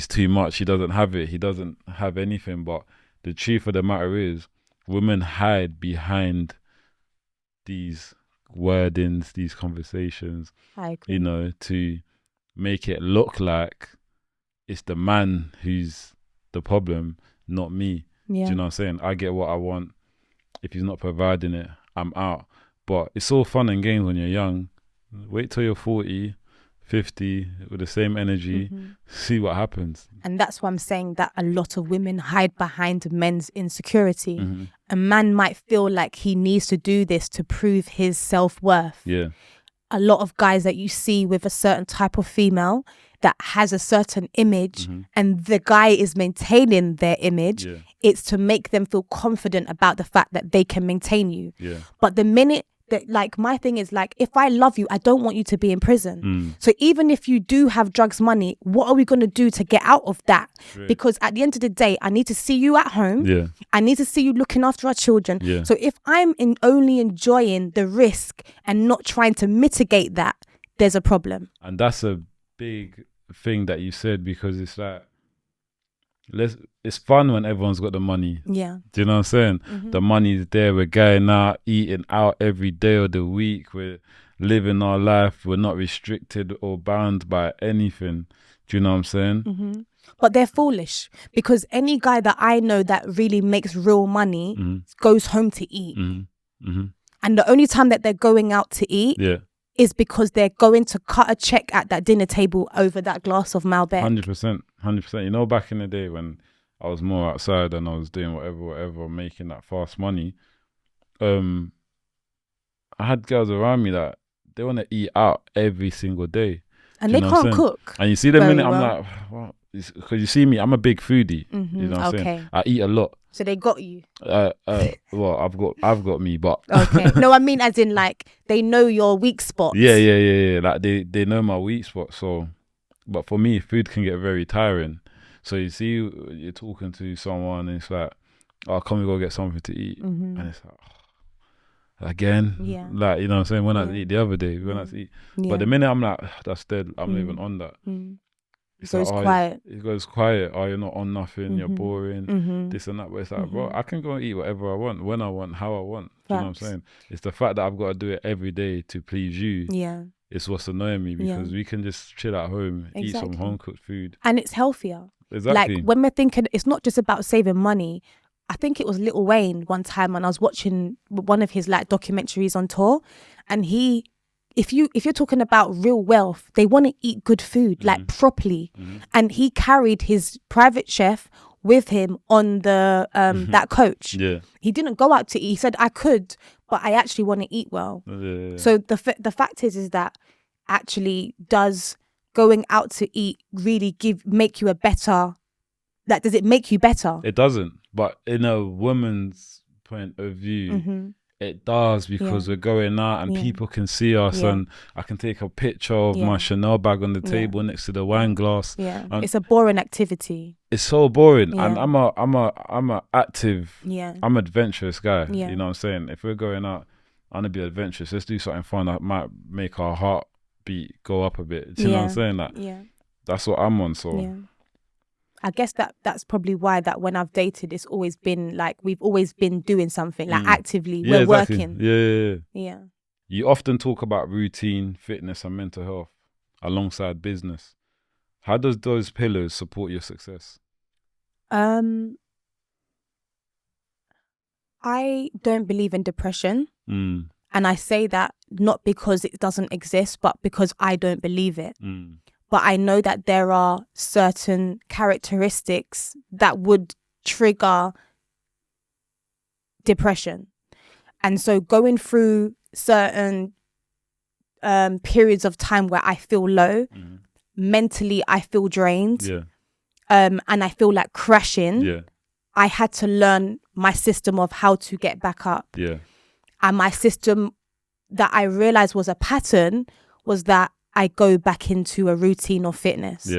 too much. He doesn't have it. He doesn't have anything. But the truth of the matter is, women hide behind these wordings, these conversations, you know, to make it look like it's the man who's the problem, not me. Yeah. Do you know what I'm saying? I get what I want. If he's not providing it, I'm out. But it's all fun and games when you're young. Wait till you're 40, 50 with the same energy, see what happens. And that's why I'm saying that a lot of women hide behind men's insecurity. A man might feel like he needs to do this to prove his self-worth. Yeah. A lot of guys that you see with a certain type of female that has a certain image and the guy is maintaining their image, it's to make them feel confident about the fact that they can maintain you. Yeah. But the minute that, like, my thing is like, if I love you, I don't want you to be in prison. So even if you do have drugs money, what are we going to do to get out of that? Right. Because at the end of the day, I need to see you at home. Yeah. I need to see you looking after our children. Yeah. So if I'm only enjoying the risk and not trying to mitigate that, there's a problem. And that's a big thing that you said, because it's like, it's fun when everyone's got the money. Yeah. Do you know what I'm saying? The money's there. We're going out, eating out every day of the week. We're living our life. We're not restricted or bound by anything. Do you know what I'm saying? But they're foolish, because any guy that I know that really makes real money goes home to eat. And And the only time that they're going out to eat is because they're going to cut a check at that dinner table over that glass of Malbec. 100%. You know, back in the day when I was more outside and I was doing whatever, making that fast money, I had girls around me that they want to eat out every single day. And they can't cook. And you see the minute I'm like, what? Because you see me, I'm a big foodie. Mm-hmm. You know what I'm saying? I eat a lot. So they got you. Well, I've got me, but okay. No, I mean as in like they know your weak spots. Yeah. Like they know my weak spots. So, but for me, food can get very tiring. So you see, you're talking to someone, and it's like, oh, come we go get something to eat, and it's like, oh, again, like, you know what I'm saying? When I eat the other day, when I eat, but the minute I'm like, that's dead. I'm not even on that. It goes quiet. It goes quiet. Oh, you're not on nothing. You're boring. This and that. But it's like, bro, I can go and eat whatever I want, when I want, how I want. Do you know what I'm saying? It's the fact that I've got to do it every day to please you. Yeah. It's what's annoying me, because we can just chill at home, eat some home cooked food, and it's healthier. Exactly. Like when we're thinking, it's not just about saving money. I think it was Lil Wayne one time, and I was watching one of his like documentaries on tour, and if you're talking about real wealth, they want to eat good food, like properly. And he carried his private chef with him on the that coach. Yeah. He didn't go out to eat. He said, I could, but I actually want to eat well. So the fact is that actually does going out to eat really make you a better, like, does it make you better? It doesn't. But in a woman's point of view, it does, because we're going out and people can see us, and I can take a picture of my Chanel bag on the table next to the wine glass. Yeah, it's a boring activity. It's so boring, and I'm a active, I'm an adventurous guy. You know what I'm saying? If we're going out, I'm gonna be adventurous. Let's do something fun that might make our heartbeat go up a bit. Do you know what I'm saying? Like, that's what I'm on. So. I guess that's probably why that when I've dated, it's always been like we've always been doing something, like actively we're working. Yeah. You often talk about routine, fitness, and mental health alongside business. How does those pillars support your success? I don't believe in depression, and I say that not because it doesn't exist, but because I don't believe it. But I know that there are certain characteristics that would trigger depression. And so going through certain periods of time where I feel low, mentally I feel drained, and I feel like crashing, I had to learn my system of how to get back up. And my system that I realized was a pattern was that I go back into a routine of fitness.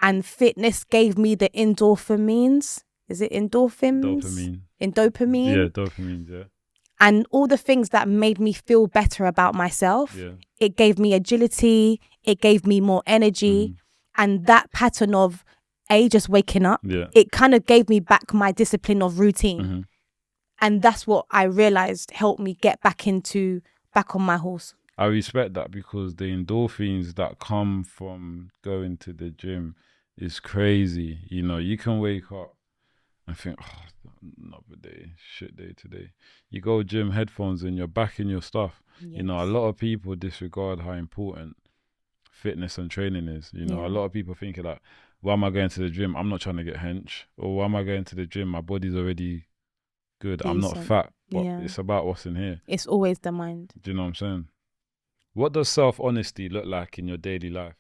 And fitness gave me the endorphins. Is it endorphins? Dopamine. Dopamine. Yeah, dopamine, And all the things that made me feel better about myself. It gave me agility. It gave me more energy. And that pattern of just waking up, it kind of gave me back my discipline of routine. And that's what I realized helped me get back on my horse. I respect that, because the endorphins that come from going to the gym is crazy. You know, you can wake up and think, oh, another day, shit day today. You go gym, headphones, and you're back in your stuff. You know, a lot of people disregard how important fitness and training is. You know, a lot of people think like, why am I going to the gym? I'm not trying to get hench. Or why am I going to the gym? My body's already good. I'm not fat. But it's about what's in here. It's always the mind. Do you know what I'm saying? What does self-honesty look like in your daily life?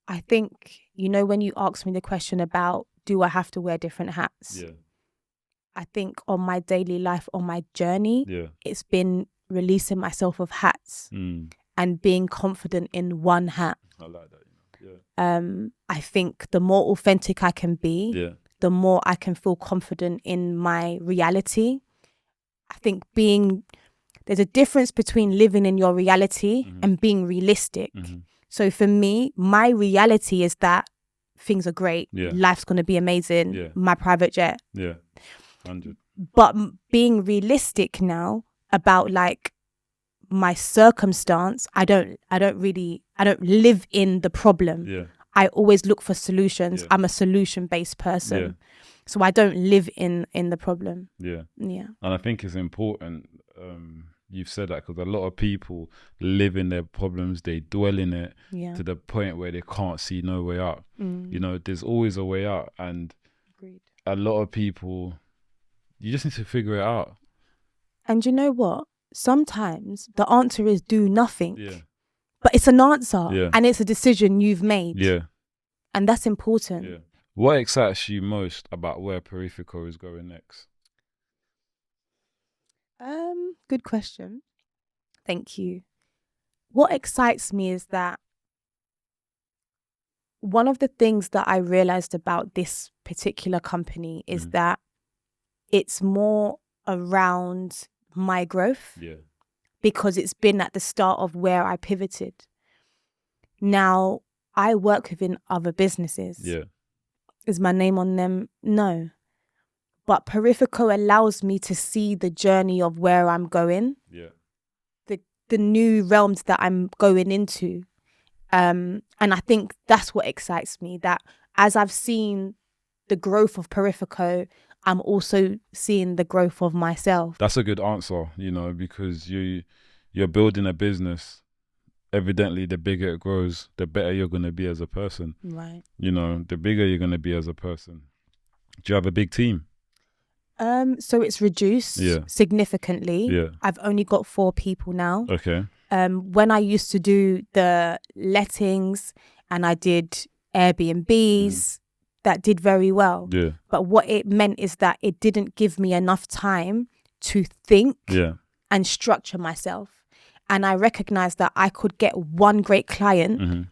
I think, you know, when you asked me the question about, do I have to wear different hats? I think on my daily life, on my journey, it's been releasing myself of hats and being confident in one hat. I like that. I think the more authentic I can be, the more I can feel confident in my reality. I think there's a difference between living in your reality and being realistic. So for me, my reality is that things are great. Life's going to be amazing. My private jet. 100. But being realistic now about like my circumstance, I don't live in the problem. I always look for solutions. I'm a solution-based person. So I don't live in the problem. Yeah. Yeah. And I think it's important you've said that, because a lot of people live in their problems, they dwell in it to the point where they can't see no way out. You know, there's always a way out, and Agreed. A lot of people, you just need to figure it out. And you know what? Sometimes the answer is do nothing. Yeah. But it's an answer and it's a decision you've made. Yeah. And that's important. Yeah. What excites you most about where Peripho is going next? Good question. Thank you. What excites me is that one of the things that I realized about this particular company is that it's more around my growth. Yeah. Because it's been at the start of where I pivoted. Now, I work within other businesses. Yeah. Is my name on them? No. But Peripho allows me to see the journey of where I'm going. Yeah. The new realms that I'm going into. And I think that's what excites me, that as I've seen the growth of Peripho, I'm also seeing the growth of myself. That's a good answer, you know, because you're building a business. Evidently, the bigger it grows, the better you're going to be as a person. Right. You know, the bigger you're going to be as a person. Do you have a big team? So it's reduced significantly. Yeah. I've only got 4 people now. Okay. When I used to do the lettings and I did Airbnbs, that did very well. Yeah. But what it meant is that it didn't give me enough time to think and structure myself. And I recognized that I could get one great client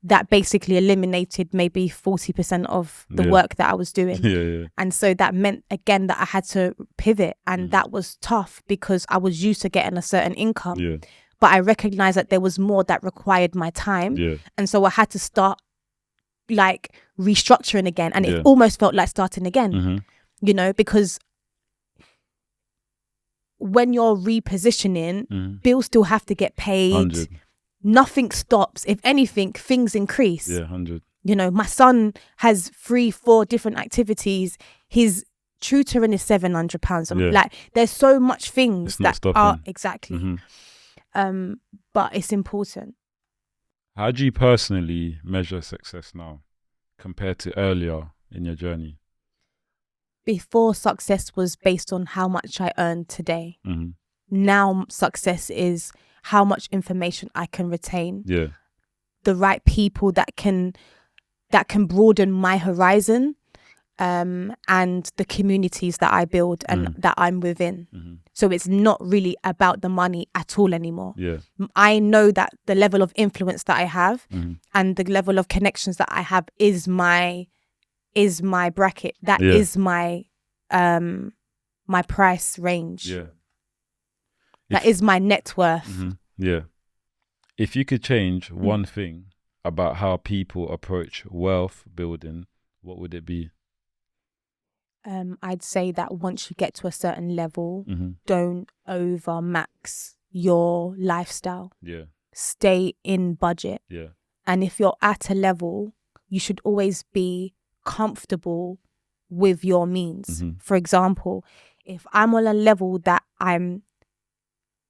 that basically eliminated maybe 40% of the work that I was doing. And so that meant, again, that I had to pivot. And that was tough because I was used to getting a certain income. But I recognized that there was more that required my time. And so I had to start like restructuring again. And it almost felt like starting again, you know, because when you're repositioning, bills still have to get paid. 100. Nothing stops. If anything, things increase. 100. You know, my son has 3-4 different activities. His tutoring is £700. Like, there's so much things that are exactly. But it's important. How do you personally measure success now compared to earlier in your journey? Before, success was based on how much I earned today. Now success is how much information I can retain. The right people that can broaden my horizon, and the communities that I build and that I'm within. So it's not really about the money at all anymore. I know that the level of influence that I have and the level of connections that I have is my bracket. That is my my price range. That is my net worth. If you could change one thing about how people approach wealth building, what would it be? I'd say that once you get to a certain level, don't overmax your lifestyle. Stay in budget. And if you're at a level, you should always be comfortable with your means. For example, if I'm on a level that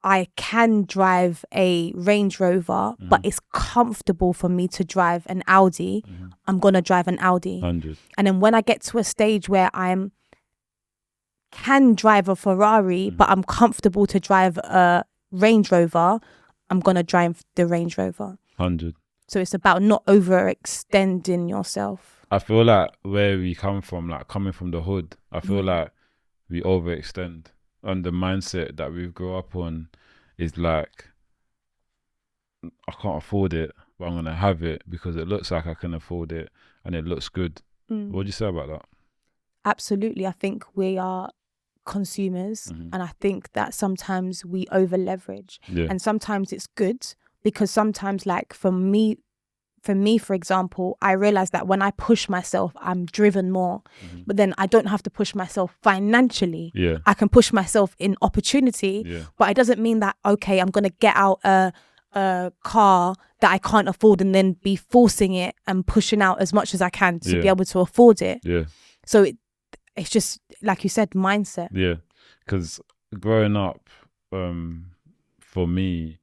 I can drive a Range Rover, but it's comfortable for me to drive an Audi, I'm going to drive an Audi. 100. And then when I get to a stage where can drive a Ferrari, but I'm comfortable to drive a Range Rover, I'm going to drive the Range Rover. 100. So it's about not overextending yourself. I feel like where we come from, like coming from the hood, I feel like we overextend. And the mindset that we've grown up on is like, I can't afford it, but I'm going to have it because it looks like I can afford it and it looks good. What do you say about that? Absolutely. I think we are consumers and I think that sometimes we over leverage and sometimes it's good because sometimes, like for me, for example, I realize that when I push myself, I'm driven more. But then I don't have to push myself financially. I can push myself in opportunity, but it doesn't mean that, okay, I'm going to get out a a car that I can't afford and then be forcing it and pushing out as much as I can to be able to afford it. Yeah. So it's just, like you said, mindset. Yeah. Because growing up, for me,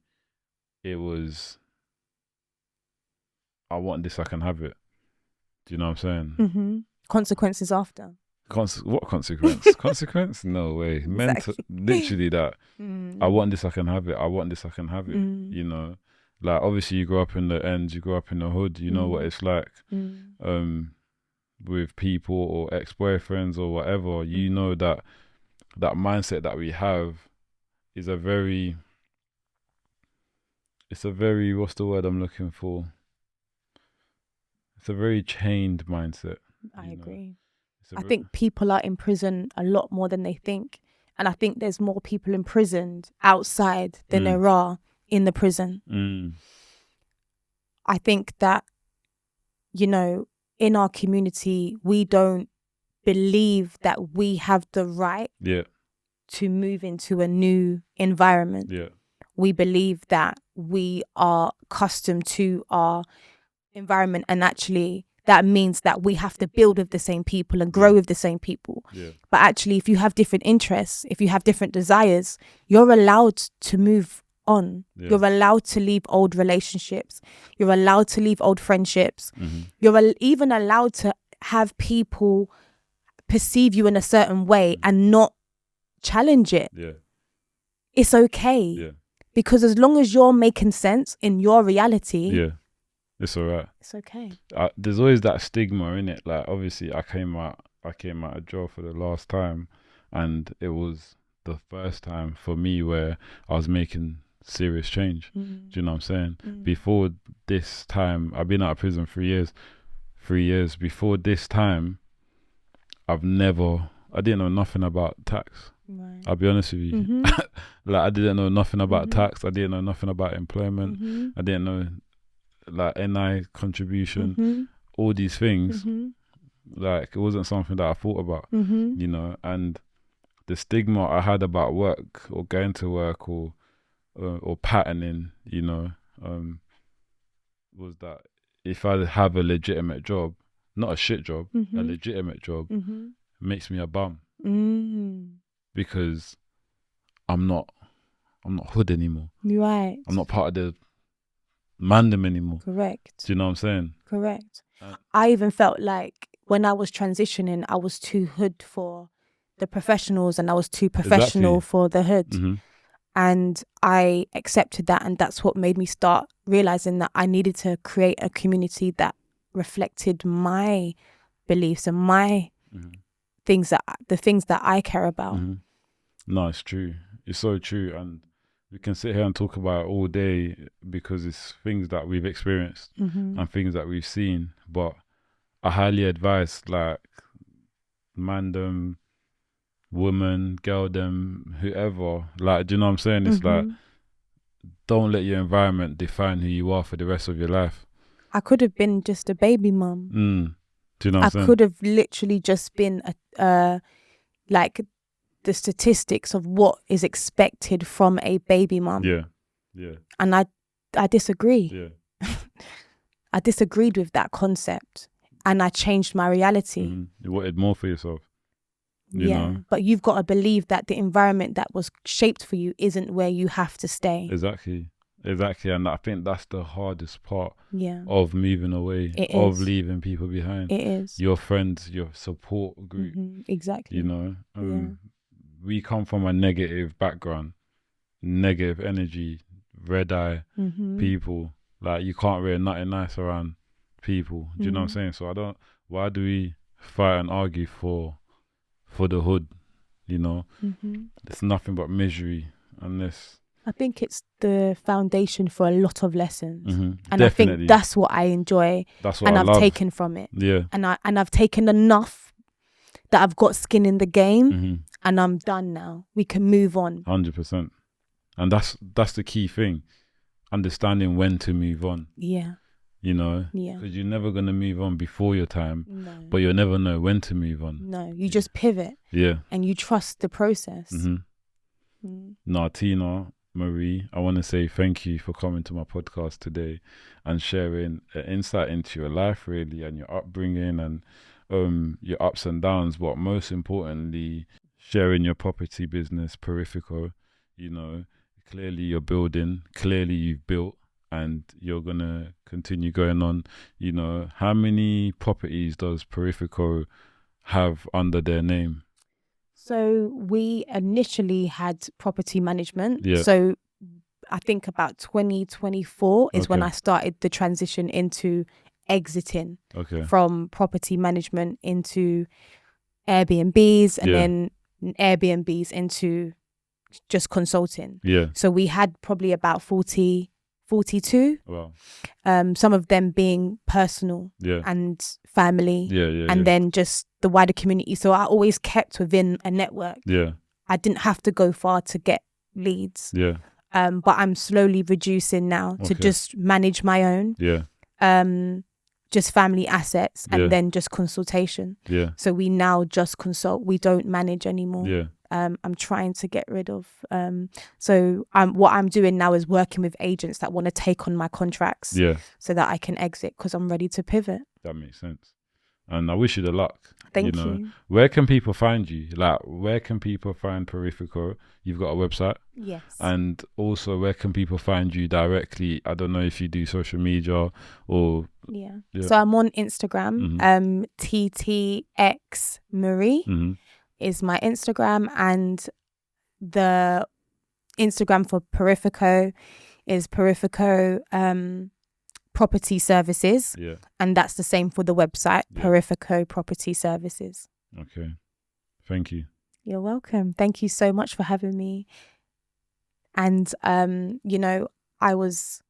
it was, I want this, I can have it. Do you know what I'm saying? Consequences after. What consequence? Consequence? No way. Exactly. Literally that. I want this, I can have it. I want this, I can have it. You know, like obviously you grow up in the ends, you grow up in the hood. You know what it's like with people or ex-boyfriends or whatever. You know that mindset that we have is a very. It's a very, what's the word I'm looking for? It's a very chained mindset. I agree. I think people are in prison a lot more than they think. And I think there's more people imprisoned outside than there are in the prison. I think that, you know, in our community, we don't believe that we have the right to move into a new environment. We believe that we are accustomed to our environment, and actually that means that we have to build with the same people and grow with the same people. But actually, if you have different interests, if you have different desires, you're allowed to move on. You're allowed to leave old relationships. You're allowed to leave old friendships. You're even allowed to have people perceive you in a certain way and not challenge it. It's okay. Because as long as you're making sense in your reality, it's all right. It's okay. There's always that stigma in it. Like obviously, I came out of jail for the last time, and it was the first time for me where I was making serious change. Do you know what I'm saying? Before this time, I've been out of prison 3 years. 3 years before this time, I didn't know nothing about tax. Right. I'll be honest with you. Like I didn't know nothing about tax. I didn't know nothing about employment. I didn't know like NI contribution, all these things. Like it wasn't something that I thought about, you know. And the stigma I had about work or going to work or patterning, you know, was that if I have a legitimate job, not a shit job, a legitimate job, makes me a bum. Because I'm not hood anymore. Right. I'm not part of the mandem anymore. Correct. Do you know what I'm saying? Correct. I even felt like when I was transitioning, I was too hood for the professionals and I was too professional for the hood. And I accepted that, and that's what made me start realizing that I needed to create a community that reflected my beliefs and my things that I care about. No, it's true. It's so true. And we can sit here and talk about it all day because it's things that we've experienced and things that we've seen. But I highly advise, like, mandem, woman, girldom, whoever, like, do you know what I'm saying? It's like, don't let your environment define who you are for the rest of your life. I could have been just a baby mum. Do you know what I'm saying? I could have literally just been like the statistics of what is expected from a baby mum. Yeah. And I disagree. Yeah. I disagreed with that concept, and I changed my reality. You wanted more for yourself. You know? But you've got to believe that the environment that was shaped for you isn't where you have to stay. Exactly. And I think that's the hardest part of moving away, of leaving people behind. It is. Your friends, your support group. Exactly. You know, we come from a negative background, negative energy, red eye people. Like, you can't wear nothing nice around people. Do you know what I'm saying? So why do we fight and argue for the hood? You know, it's nothing but misery unless. I think it's the foundation for a lot of lessons, and Definitely. I think that's what I enjoy. That's what I've taken from it. Yeah, and I've taken enough that I've got skin in the game, and I'm done now. We can move on. 100%, and that's the key thing, understanding when to move on. Yeah, you know, because you're never gonna move on before your time, but you'll never know when to move on. No, you just pivot. Yeah, and you trust the process. No, Tina, Marie, I want to say thank you for coming to my podcast today and sharing an insight into your life, really, and your upbringing and your ups and downs, but most importantly, sharing your property business, Peripho. You know, clearly you're building, clearly you've built, and you're going to continue going on. You know, how many properties does Peripho have under their name? So we initially had property management. Yeah. So I think about 2024 is when Okay. I started the transition into exiting from property management into Airbnbs and then Airbnbs into just consulting. Yeah. So we had probably about 42. Wow. Some of them being personal and family. And then just the wider community. So I always kept within a network. Yeah. I didn't have to go far to get leads. Yeah. But I'm slowly reducing now to just manage my own. Yeah. Just family assets and then just consultation. Yeah. So we now just consult. We don't manage anymore. Yeah. I'm trying to get rid of. So what I'm doing now is working with agents that want to take on my contracts. Yeah. So that I can exit because I'm ready to pivot. That makes sense. And I wish you the luck. Thank you. Where can people find you? Like, where can people find Peripho? You've got a website. Yes. And also, where can people find you directly? I don't know if you do social media or... Yeah. So I'm on Instagram. TTX Marie is my Instagram. And the Instagram for Peripho is Peripho Property Services. Yeah. And that's the same for the website, Peripho Property Services. Okay. Thank you. You're welcome. Thank you so much for having me. And, you know, I was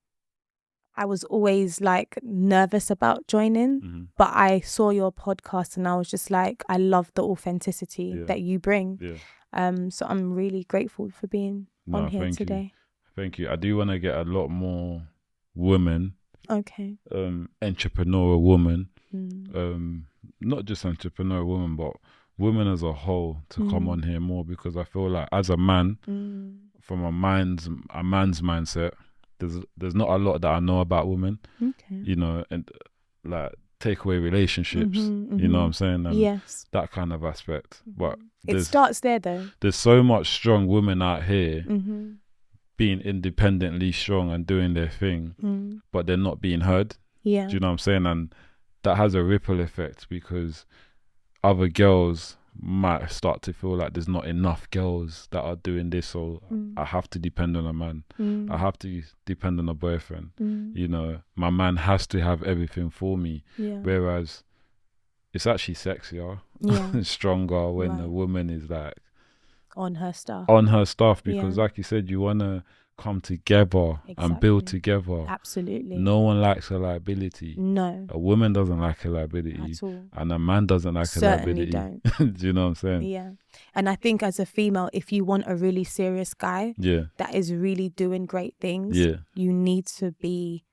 always like nervous about joining, but I saw your podcast and I was just like, I love the authenticity that you bring. Yeah. So I'm really grateful for being on here today. Thank you. I do want to get a lot more women. Okay. Entrepreneurial women, not just entrepreneurial women, but women as a whole to come on here more, because I feel like as a man, from a man's mindset, there's not a lot that I know about women. Okay. You know, and like takeaway relationships. You know what I'm saying? And that kind of aspect. But it starts there though. There's so much strong women out here. Being independently strong and doing their thing, but they're not being heard. Yeah. Do you know what I'm saying? And that has a ripple effect, because other girls might start to feel like there's not enough girls that are doing this, so I have to depend on a man. I have to depend on a boyfriend. You know, my man has to have everything for me. Whereas it's actually sexier, stronger when a woman is like on her stuff, because like you said, you want to come together and build together. Absolutely. No one likes a liability. No. A woman doesn't like a liability at all. And a man doesn't like a liability. Don't. Do you know what I'm saying? Yeah. And I think as a female, if you want a really serious guy that is really doing great things, you need to be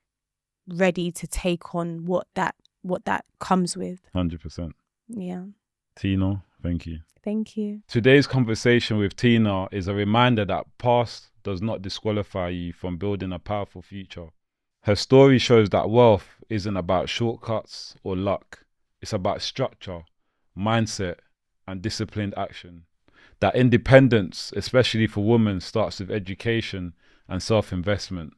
ready to take on what that comes with. 100%. Yeah. Tina, thank you. Thank you. Today's conversation with Tina is a reminder that past does not disqualify you from building a powerful future. Her story shows that wealth isn't about shortcuts or luck. It's about structure, mindset, and disciplined action. That independence, especially for women, starts with education and self-investment.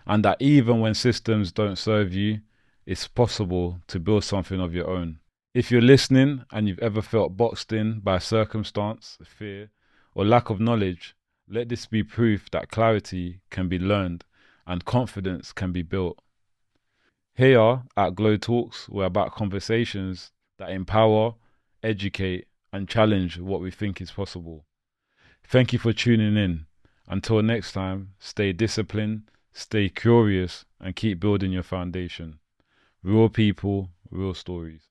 And that even when systems don't serve you, it's possible to build something of your own. If you're listening and you've ever felt boxed in by circumstance, fear, or lack of knowledge, let this be proof that clarity can be learned and confidence can be built. Here at GloTalks, we're about conversations that empower, educate, and challenge what we think is possible. Thank you for tuning in. Until next time, stay disciplined, stay curious, and keep building your foundation. Real people, real stories.